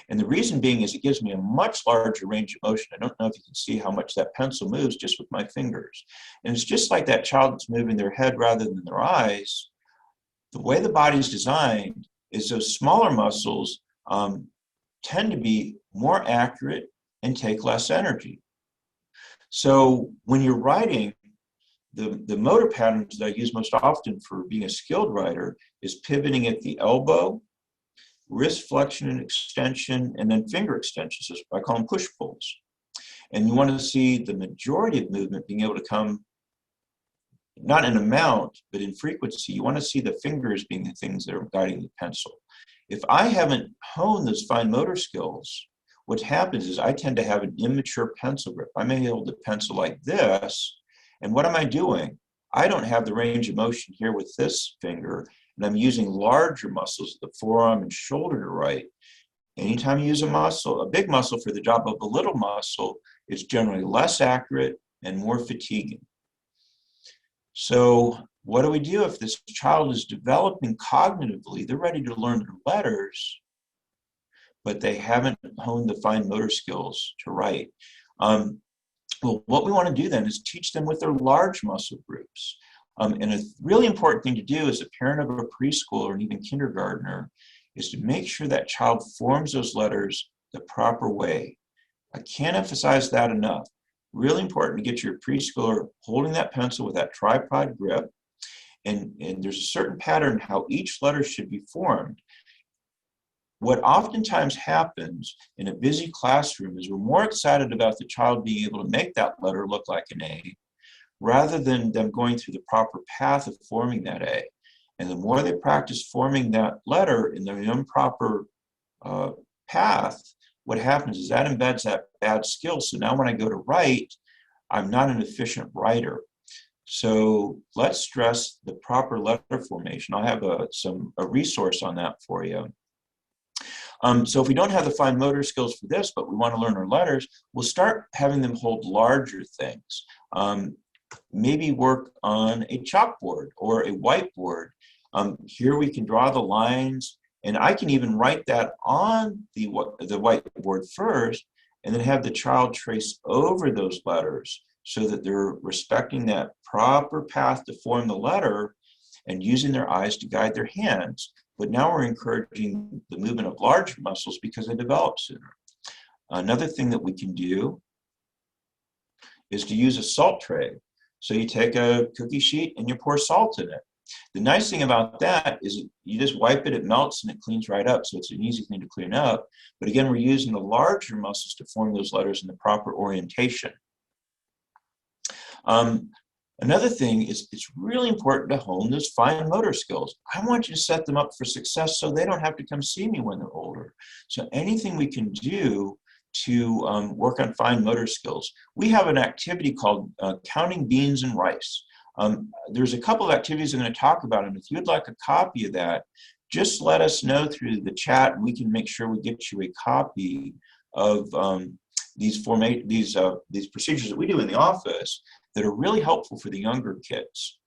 And the reason being is it gives me a much larger range of motion. I don't know if you can see how much that pencil moves just with my fingers. And it's just like that child that's moving their head rather than their eyes. The way the body's designed is those smaller muscles tend to be more accurate and take less energy. So when you're writing, the motor patterns that I use most often for being a skilled writer is pivoting at the elbow, wrist flexion and extension, and then finger extensions. I call them push-pulls. And you want to see the majority of movement being able to come, not in amount, but in frequency. You want to see the fingers being the things that are guiding the pencil. If I haven't honed those fine motor skills, what happens is I tend to have an immature pencil grip. I may hold the pencil like this, and what am I doing? I don't have the range of motion here with this finger, and I'm using larger muscles, the forearm and shoulder to write. Anytime you use a muscle, a big muscle for the job of a little muscle, it's generally less accurate and more fatiguing. So what do we do if this child is developing cognitively? They're ready to learn their letters, but they haven't honed the fine motor skills to write. Well, what we want to do then is teach them with their large muscle groups. And a really important thing to do as a parent of a preschooler and even kindergartner is to make sure that child forms those letters the proper way. I can't emphasize that enough. Really important to get your preschooler holding that pencil with that tripod grip. And there's a certain pattern how each letter should be formed. What oftentimes happens in a busy classroom is we're more excited about the child being able to make that letter look like an A, rather than them going through the proper path of forming that A. And the more they practice forming that letter in the improper path, what happens is that embeds that bad skill. So now when I go to write, I'm not an efficient writer. So let's stress the proper letter formation. I'll have a resource on that for you. So if we don't have the fine motor skills for this, but we want to learn our letters, we'll start having them hold larger things. Maybe work on a chalkboard or a whiteboard. Here we can draw the lines, and I can even write that on the whiteboard first, and then have the child trace over those letters so that they're respecting that proper path to form the letter and using their eyes to guide their hands. But now we're encouraging the movement of large muscles because they develop sooner. Another thing that we can do is to use a salt tray. So you take a cookie sheet and you pour salt in it. The nice thing about that is you just wipe it, it melts, and it cleans right up. So it's an easy thing to clean up. But again, we're using the larger muscles to form those letters in the proper orientation. Another thing is it's really important to hone those fine motor skills. I want you to set them up for success so they don't have to come see me when they're older. So anything we can do to work on fine motor skills. We have an activity called counting beans and rice. There's a couple of activities I'm going to talk about, and if you'd like a copy of that, just let us know through the chat, and we can make sure we get you a copy of these procedures that we do in the office that are really helpful for the younger kids.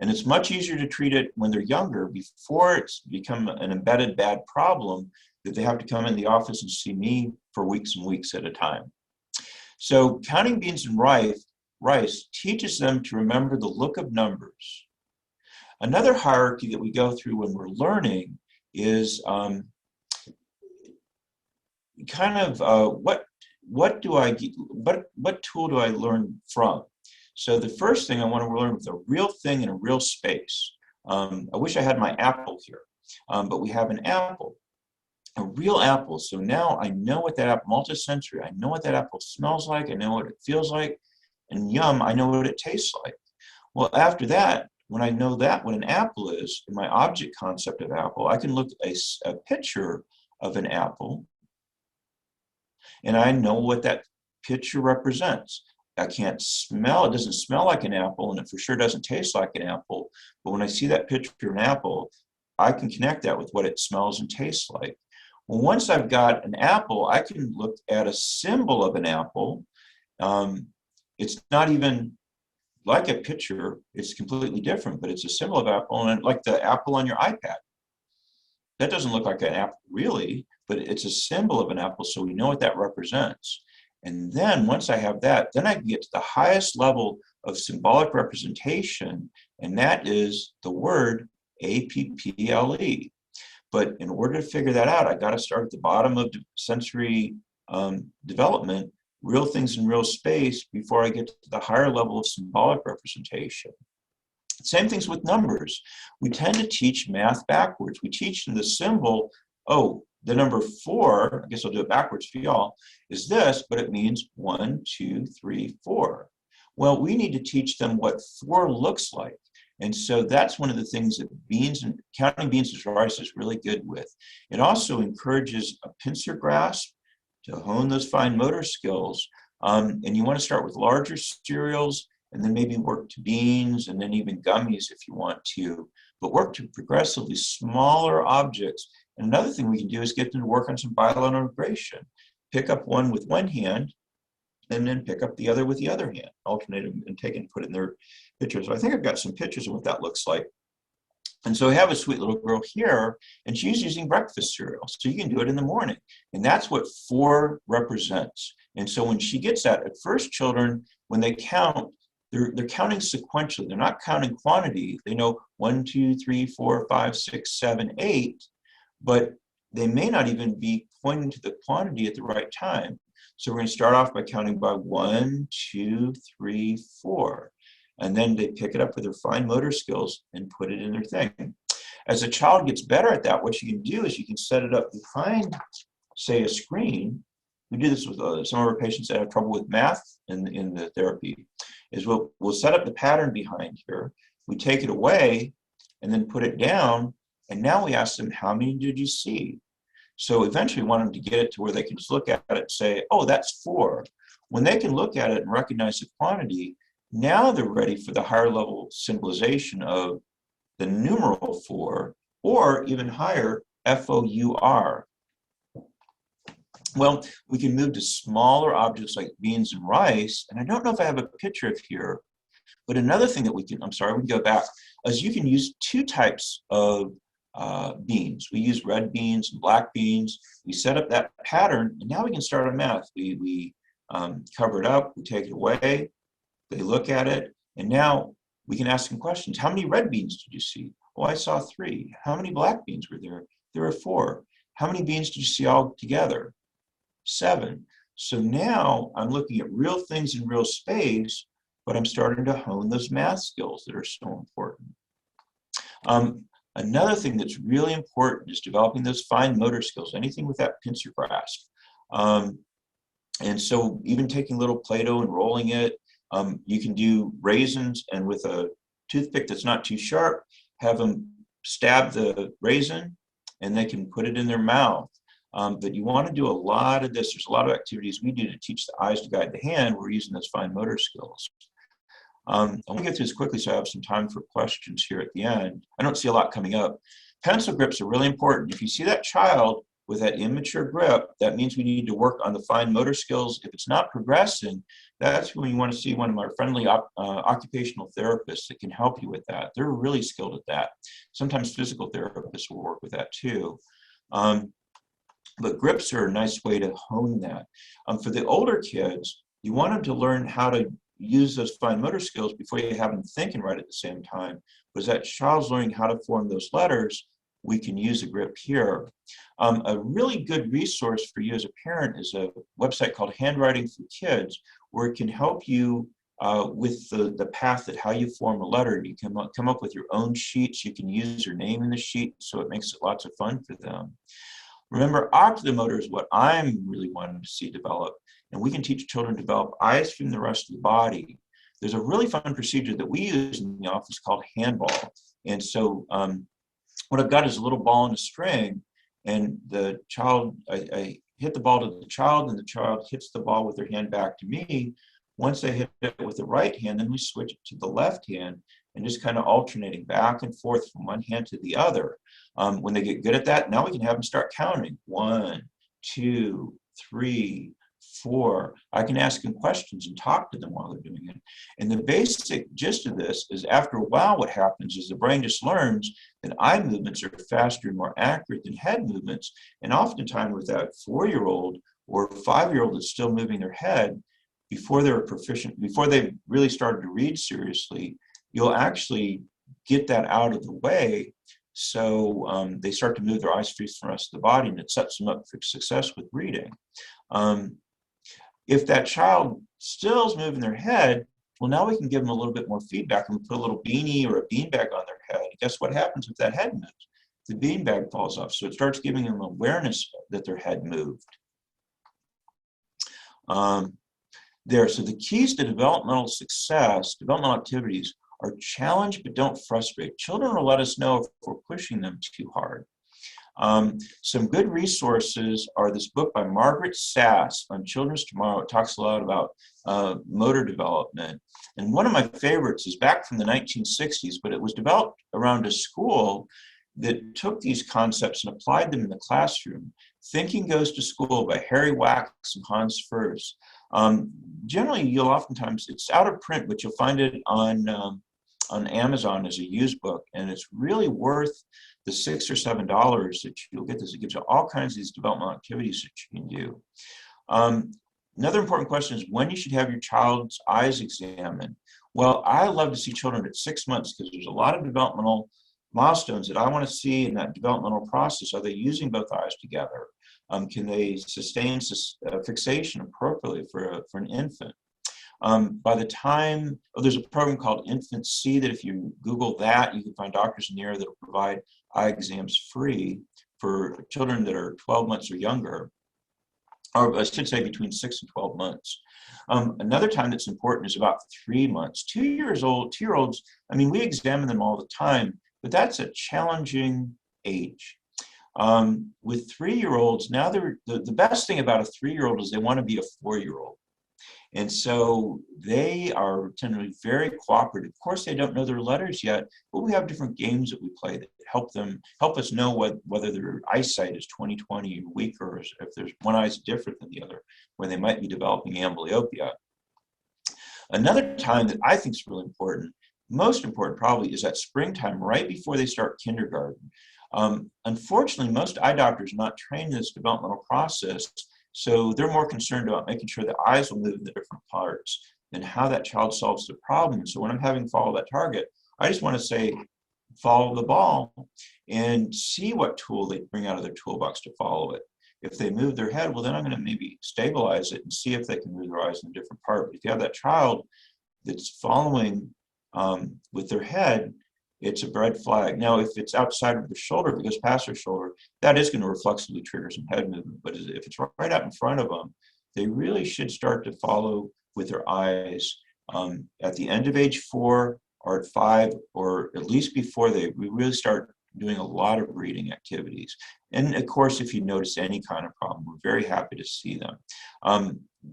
And it's much easier to treat it when they're younger before it's become an embedded bad problem that they have to come in the office and see me for weeks and weeks at a time. So counting beans and rice teaches them to remember the look of numbers. Another hierarchy that we go through when we're learning is what tool do I learn from? So the first thing I want to learn with a real thing in a real space. I wish I had my apple here, but we have an apple, a real apple. So now I know what that apple, multisensory, I know what that apple smells like, I know what it feels like, and yum, I know what it tastes like. Well, after that, when I know that what an apple is, in my object concept of apple, I can look at a picture of an apple, and I know what that picture represents. I can't smell, it doesn't smell like an apple, and it for sure doesn't taste like an apple. But when I see that picture of an apple, I can connect that with what it smells and tastes like. Well, once I've got an apple, I can look at a symbol of an apple. It's not even like a picture, it's completely different, but it's a symbol of apple, and like the apple on your iPad. That doesn't look like an apple really, but it's a symbol of an apple, so we know what that represents. And then once I have that, then I can get to the highest level of symbolic representation, and that is the word APPLE. But in order to figure that out, I got to start at the bottom of sensory development, real things in real space, before I get to the higher level of symbolic representation. Same things with numbers. We tend to teach math backwards. We teach them the symbol, oh, the number 4, I guess I'll do it backwards for y'all, is this, but it means 1, 2, 3, 4. Well, we need to teach them what 4 looks like. And so that's one of the things that counting beans and rice is really good with. It also encourages a pincer grasp to hone those fine motor skills. And you want to start with larger cereals, and then maybe work to beans, and then even gummies if you want to, but work to progressively smaller objects. And another thing we can do is get them to work on some bilateral integration. Pick up one with one hand, and then pick up the other with the other hand, alternate them and take it and put it in their pictures. So I think I've got some pictures of what that looks like. And so I have a sweet little girl here, and she's using breakfast cereal. So you can do it in the morning. And that's what 4 represents. And so when she gets that, at first children, when they count, they're counting sequentially. They're not counting quantity. They know 1, 2, 3, 4, 5, 6, 7, 8, but they may not even be pointing to the quantity at the right time. So we're going to start off by counting by 1, 2, 3, 4. And then they pick it up with their fine motor skills and put it in their thing. As a child gets better at that, what you can do is you can set it up behind, say, a screen. We do this with some of our patients that have trouble with math in the therapy, is we'll set up the pattern behind here. We take it away and then put it down. And now we ask them, how many did you see? So eventually we want them to get it to where they can just look at it and say, oh, that's 4. When they can look at it and recognize the quantity, now they're ready for the higher level symbolization of the numeral 4, or even higher, FOUR. Well, we can move to smaller objects like beans and rice. And I don't know if I have a picture of here, but another thing that we can go back, is you can use 2 types of beans. We use red beans and black beans. We set up that pattern, and now we can start on math. We cover it up, we take it away, they look at it, and now we can ask them questions. How many red beans did you see? Oh, I saw 3. How many black beans were there? There were 4. How many beans did you see all together? 7. So now I'm looking at real things in real space, but I'm starting to hone those math skills that are so important. Another thing that's really important is developing those fine motor skills, anything with that pincer grasp. And so even taking little Play-Doh and rolling it, you can do raisins, and with a toothpick that's not too sharp, have them stab the raisin and they can put it in their mouth. But you want to do a lot of this. There's a lot of activities we do to teach the eyes to guide the hand. We're using those fine motor skills. I want to get through this quickly so I have some time for questions here at the end. I don't see a lot coming up. Pencil grips are really important. If you see that child with that immature grip, that means we need to work on the fine motor skills. If it's not progressing, that's when you want to see one of our friendly occupational therapists that can help you with that. They're really skilled at that. Sometimes physical therapists will work with that too. But grips are a nice way to hone that. For the older kids, you want them to learn how to use those fine motor skills before you have them think and write at the same time. Because that child's learning how to form those letters, we can use a grip here. A really good resource for you as a parent is a website called Handwriting for Kids, where it can help you with the path that how you form a letter. You can come up with your own sheets. You can use your name in the sheet, so it makes it lots of fun for them. Remember, oculomotor is what I'm really wanting to see develop. And we can teach children to develop eyes from the rest of the body. There's a really fun procedure that we use in the office called handball. And so what I've got is a little ball and a string, and the child, I hit the ball to the child, and the child hits the ball with their hand back to me. Once they hit it with the right hand, then we switch it to the left hand and just kind of alternating back and forth from one hand to the other. When they get good at that, now we can have them start counting. 1, 2, 3, 4. I can ask them questions and talk to them while they're doing it. And the basic gist of this is after a while, what happens is the brain just learns that eye movements are faster and more accurate than head movements. And oftentimes with that 4-year-old or 5-year-old that's still moving their head, before they're proficient, before they really started to read seriously, you'll actually get that out of the way. So they start to move their eyes free from the rest of the body, and it sets them up for success with reading. If that child still is moving their head, well, now we can give them a little bit more feedback and put a little beanie or a beanbag on their head. Guess what happens if that head moves? The beanbag falls off. So it starts giving them awareness that their head moved. So the keys to developmental success, developmental activities, are challenge but don't frustrate. Children will let us know if we're pushing them too hard. Some good resources are this book by Margaret Sass on Children's Tomorrow. It talks a lot about motor development. And one of my favorites is back from the 1960s, but it was developed around a school that took these concepts and applied them in the classroom. Thinking Goes to School by Harry Wax and Hans Furs. Generally, you'll oftentimes, it's out of print, but you'll find it on Amazon as a used book, and it's really worth the $6 or $7 that you'll get this. It gives you all kinds of these developmental activities that you can do. Another important question is when you should have your child's eyes examined. Well, I love to see children at 6 months because there's a lot of developmental milestones that I want to see in that developmental process. Are they using both eyes together? Can they sustain fixation appropriately for an infant? By the time, there's a program called Infant C that if you Google that, you can find doctors in the area that will provide eye exams free for children that are 12 months or younger, or I should say between 6 and 12 months. Another time that's important is about 3 months. 2 years old, 2-year-olds, I mean, we examine them all the time, but that's a challenging age. With 3-year-olds, now the best thing about a 3-year-old is they want to be a 4-year-old. And so they are generally very cooperative. Of course, they don't know their letters yet, but we have different games that we play that help us know whether their eyesight is 20/20 weaker, or if there's one eye is different than the other, when they might be developing amblyopia. Another time that I think is really important, most important probably, is that springtime right before they start kindergarten. Unfortunately, most eye doctors are not trained in this developmental process, so they're more concerned about making sure the eyes will move in the different parts than how that child solves the problem. So when I'm having follow that target, I just want to say, follow the ball and see what tool they bring out of their toolbox to follow it. If they move their head, well, then I'm going to maybe stabilize it and see if they can move their eyes in a different part. But if you have that child that's following with their head, it's a red flag. Now, if it's outside of the shoulder, if it goes past their shoulder, that is going to reflexively trigger some head movement. But if it's right out in front of them, they really should start to follow with their eyes at the end of age 4 or at 5, or at least before we really start doing a lot of reading activities. And of course, if you notice any kind of problem, we're very happy to see them.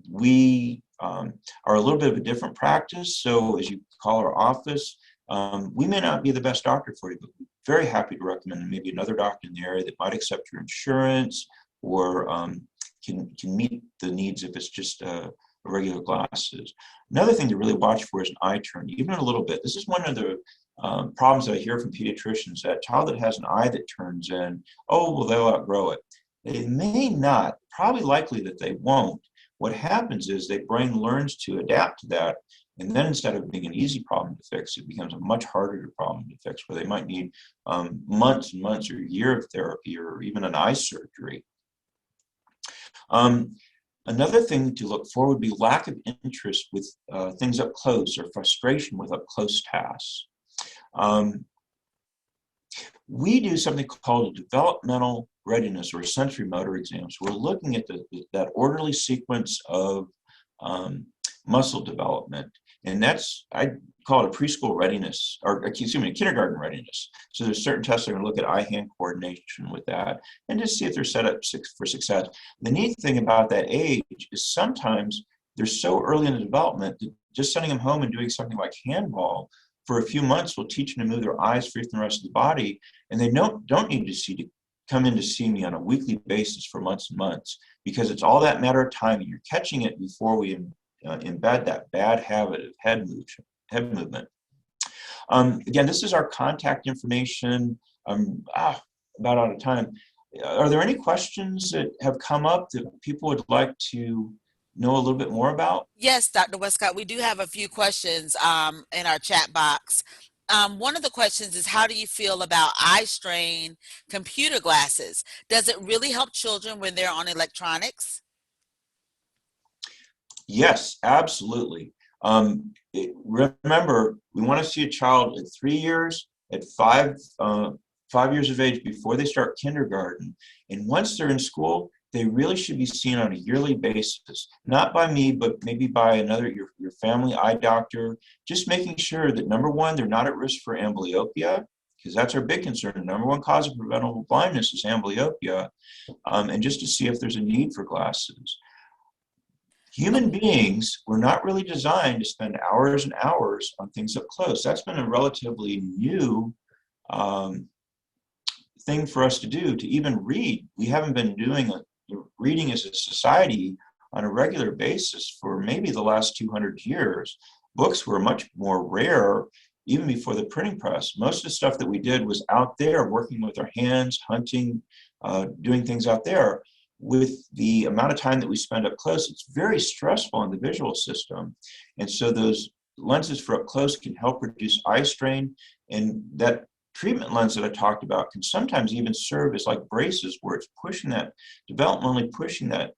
We are a little bit of a different practice. So as you call our office, we may not be the best doctor for you, but we're very happy to recommend maybe another doctor in the area that might accept your insurance or can meet the needs if it's just regular glasses. Another thing to really watch for is an eye turn, even a little bit. This is one of the problems that I hear from pediatricians, that child that has an eye that turns in, oh, well, they'll outgrow it. They may not, probably likely that they won't. What happens is their brain learns to adapt to that. And then instead of being an easy problem to fix, it becomes a much harder problem to fix, where they might need months and months or a year of therapy or even an eye surgery. Another thing to look for would be lack of interest with things up close, or frustration with up close tasks. We do something called a developmental readiness or sensory motor exam. So we're looking at that orderly sequence of muscle development. And I call it a preschool readiness, or excuse me, kindergarten readiness. So there's certain tests that are going to look at eye-hand coordination with that and just see if they're set up for success. The neat thing about that age is sometimes they're so early in the development that just sending them home and doing something like handball for a few months will teach them to move their eyes free from the rest of the body, and they don't need to come in to see me on a weekly basis for months and months, because it's all that matter of timing. You're catching it before we embed that bad habit of head movement. Again, this is our contact information. About out of time. Are there any questions that have come up that people would like to know a little bit more about? Yes, Dr. Westcott, we do have a few questions in our chat box. One of the questions is, how do you feel about eye strain computer glasses? Does it really help children when they're on electronics? Yes, absolutely. Remember, we want to see a child at 3 years, at 5 years of age, before they start kindergarten. And once they're in school, they really should be seen on a yearly basis, not by me, but maybe by your family eye doctor, just making sure that, number one, they're not at risk for amblyopia, because that's our big concern. The number one cause of preventable blindness is amblyopia, and just to see if there's a need for glasses. Human beings were not really designed to spend hours and hours on things up close. That's been a relatively new thing for us to do, to even read. We haven't been doing reading as a society on a regular basis for maybe the last 200 years. Books were much more rare even before the printing press. Most of the stuff that we did was out there, working with our hands, hunting, doing things out there. With the amount of time that we spend up close, it's very stressful on the visual system. And so those lenses for up close can help reduce eye strain. And that treatment lens that I talked about can sometimes even serve as like braces, where it's pushing that, developmentally pushing that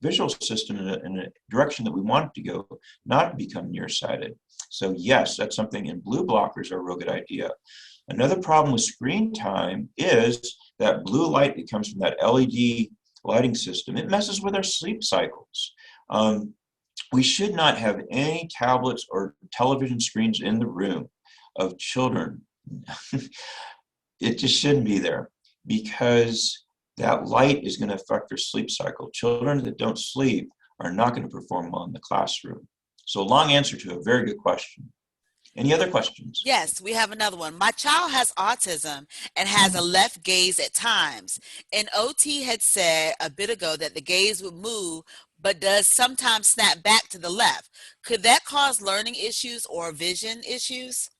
visual system in a direction that we want it to go, not to become nearsighted. So yes, that's something, and blue blockers are a real good idea. Another problem with screen time is that blue light that comes from that LED lighting system. It messes with our sleep cycles. We should not have any tablets or television screens in the room of children. It just shouldn't be there, because that light is going to affect their sleep cycle. Children that don't sleep are not going to perform well in the classroom. So a long answer to a very good question. Any other questions? Yes, we have another one. My child has autism and has a left gaze at times. And OT had said a bit ago that the gaze would move, but does sometimes snap back to the left. Could that cause learning issues or vision issues?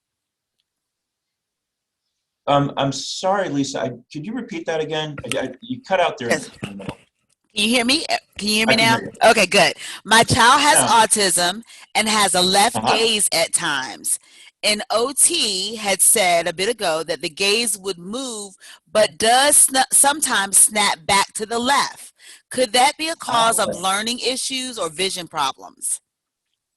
I'm sorry, Lisa. Could you repeat that again? You cut out there. Yes. Can you hear me? Can you hear me I can now? hear you. Okay, good. My child has Yeah. autism and has a left Uh-huh. gaze at times. And OT had said a bit ago that the gaze would move, but does sometimes snap back to the left. Could that be a cause of learning issues or vision problems?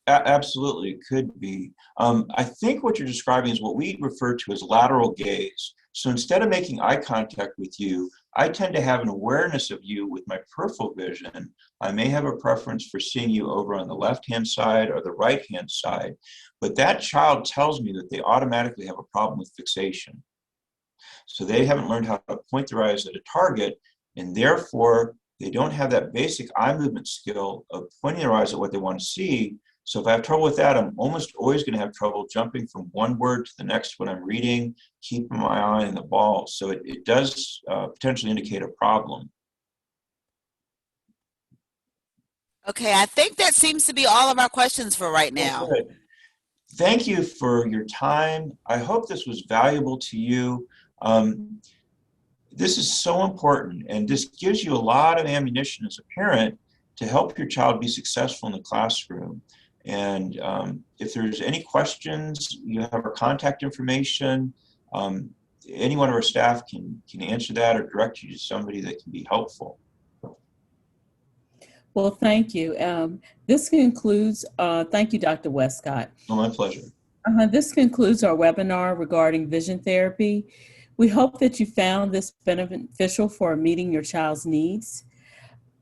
Absolutely, it could be. I think what you're describing is what we refer to as lateral gaze. So instead of making eye contact with you, I tend to have an awareness of you with my peripheral vision. I may have a preference for seeing you over on the left-hand side or the right-hand side, but that child tells me that they automatically have a problem with fixation. So they haven't learned how to point their eyes at a target, and therefore they don't have that basic eye movement skill of pointing their eyes at what they want to see. So if I have trouble with that, I'm almost always going to have trouble jumping from one word to the next when I'm reading, keeping my eye on the ball. So it does potentially indicate a problem. Okay, I think that seems to be all of our questions for right now. Well, good. Thank you for your time. I hope this was valuable to you. This is so important, and this gives you a lot of ammunition as a parent to help your child be successful in the classroom. And if there's any questions, you have our contact information. Any one of our staff can answer that or direct you to somebody that can be helpful. Well, thank you. This concludes, thank you, Dr. Westcott. Oh, my pleasure. This concludes our webinar regarding vision therapy. We hope that you found this beneficial for meeting your child's needs.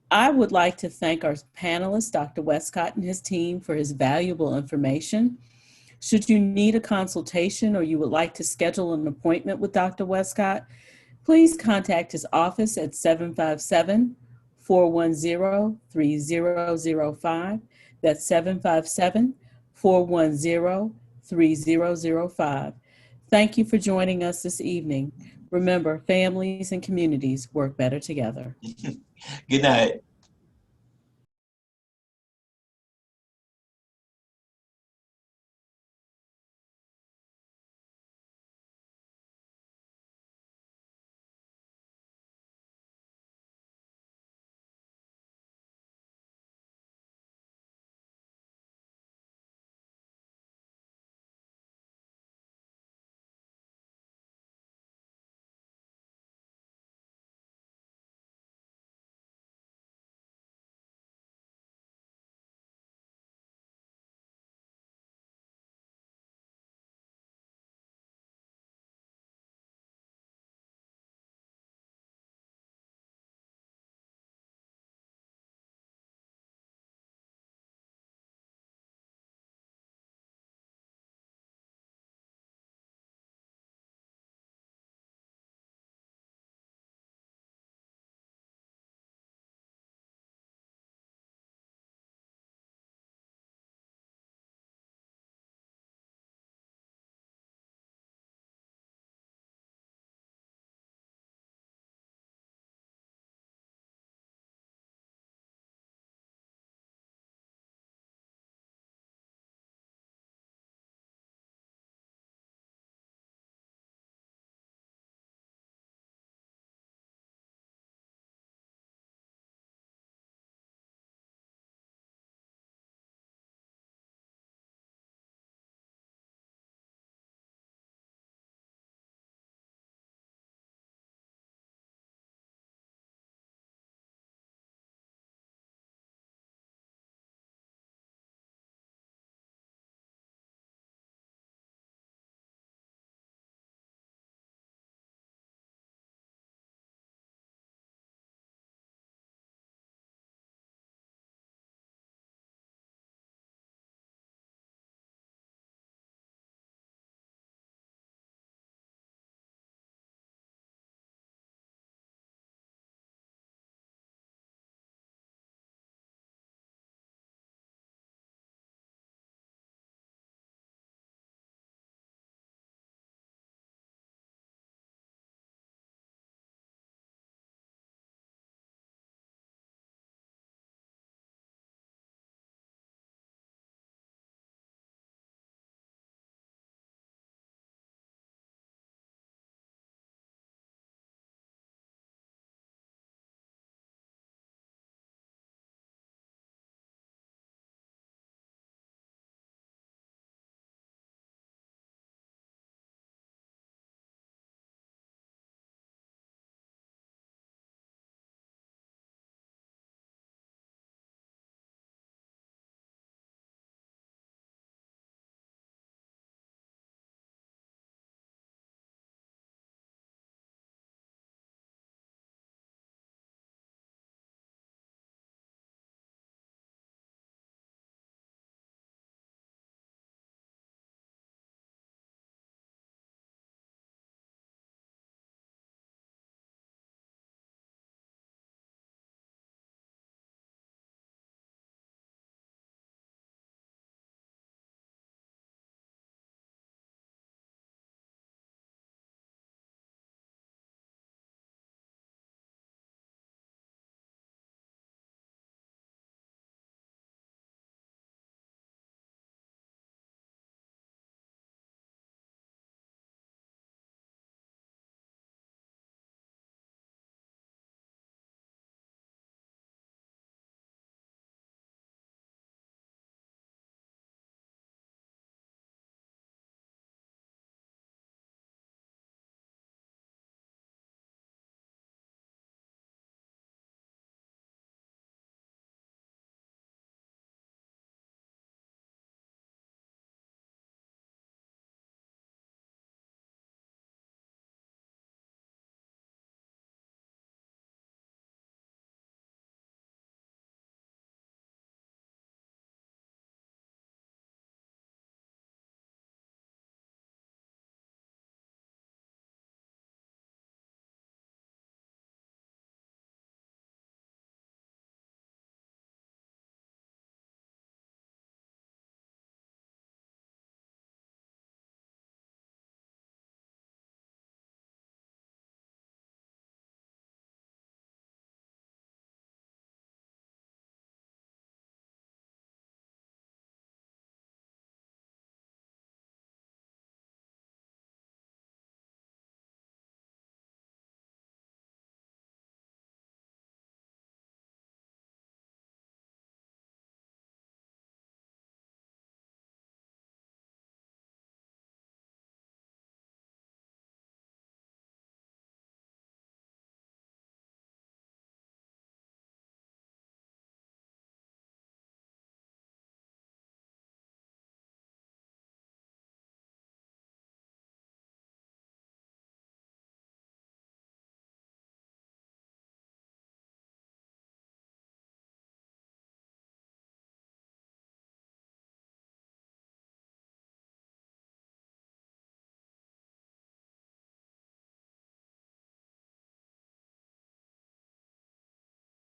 I would like to thank our panelist, Dr. Westcott, and his team for his valuable information. Should you need a consultation or you would like to schedule an appointment with Dr. Westcott, please contact his office at 757-410-3005. That's 757-410-3005. Thank you for joining us this evening. Remember, families and communities work better together. Good night.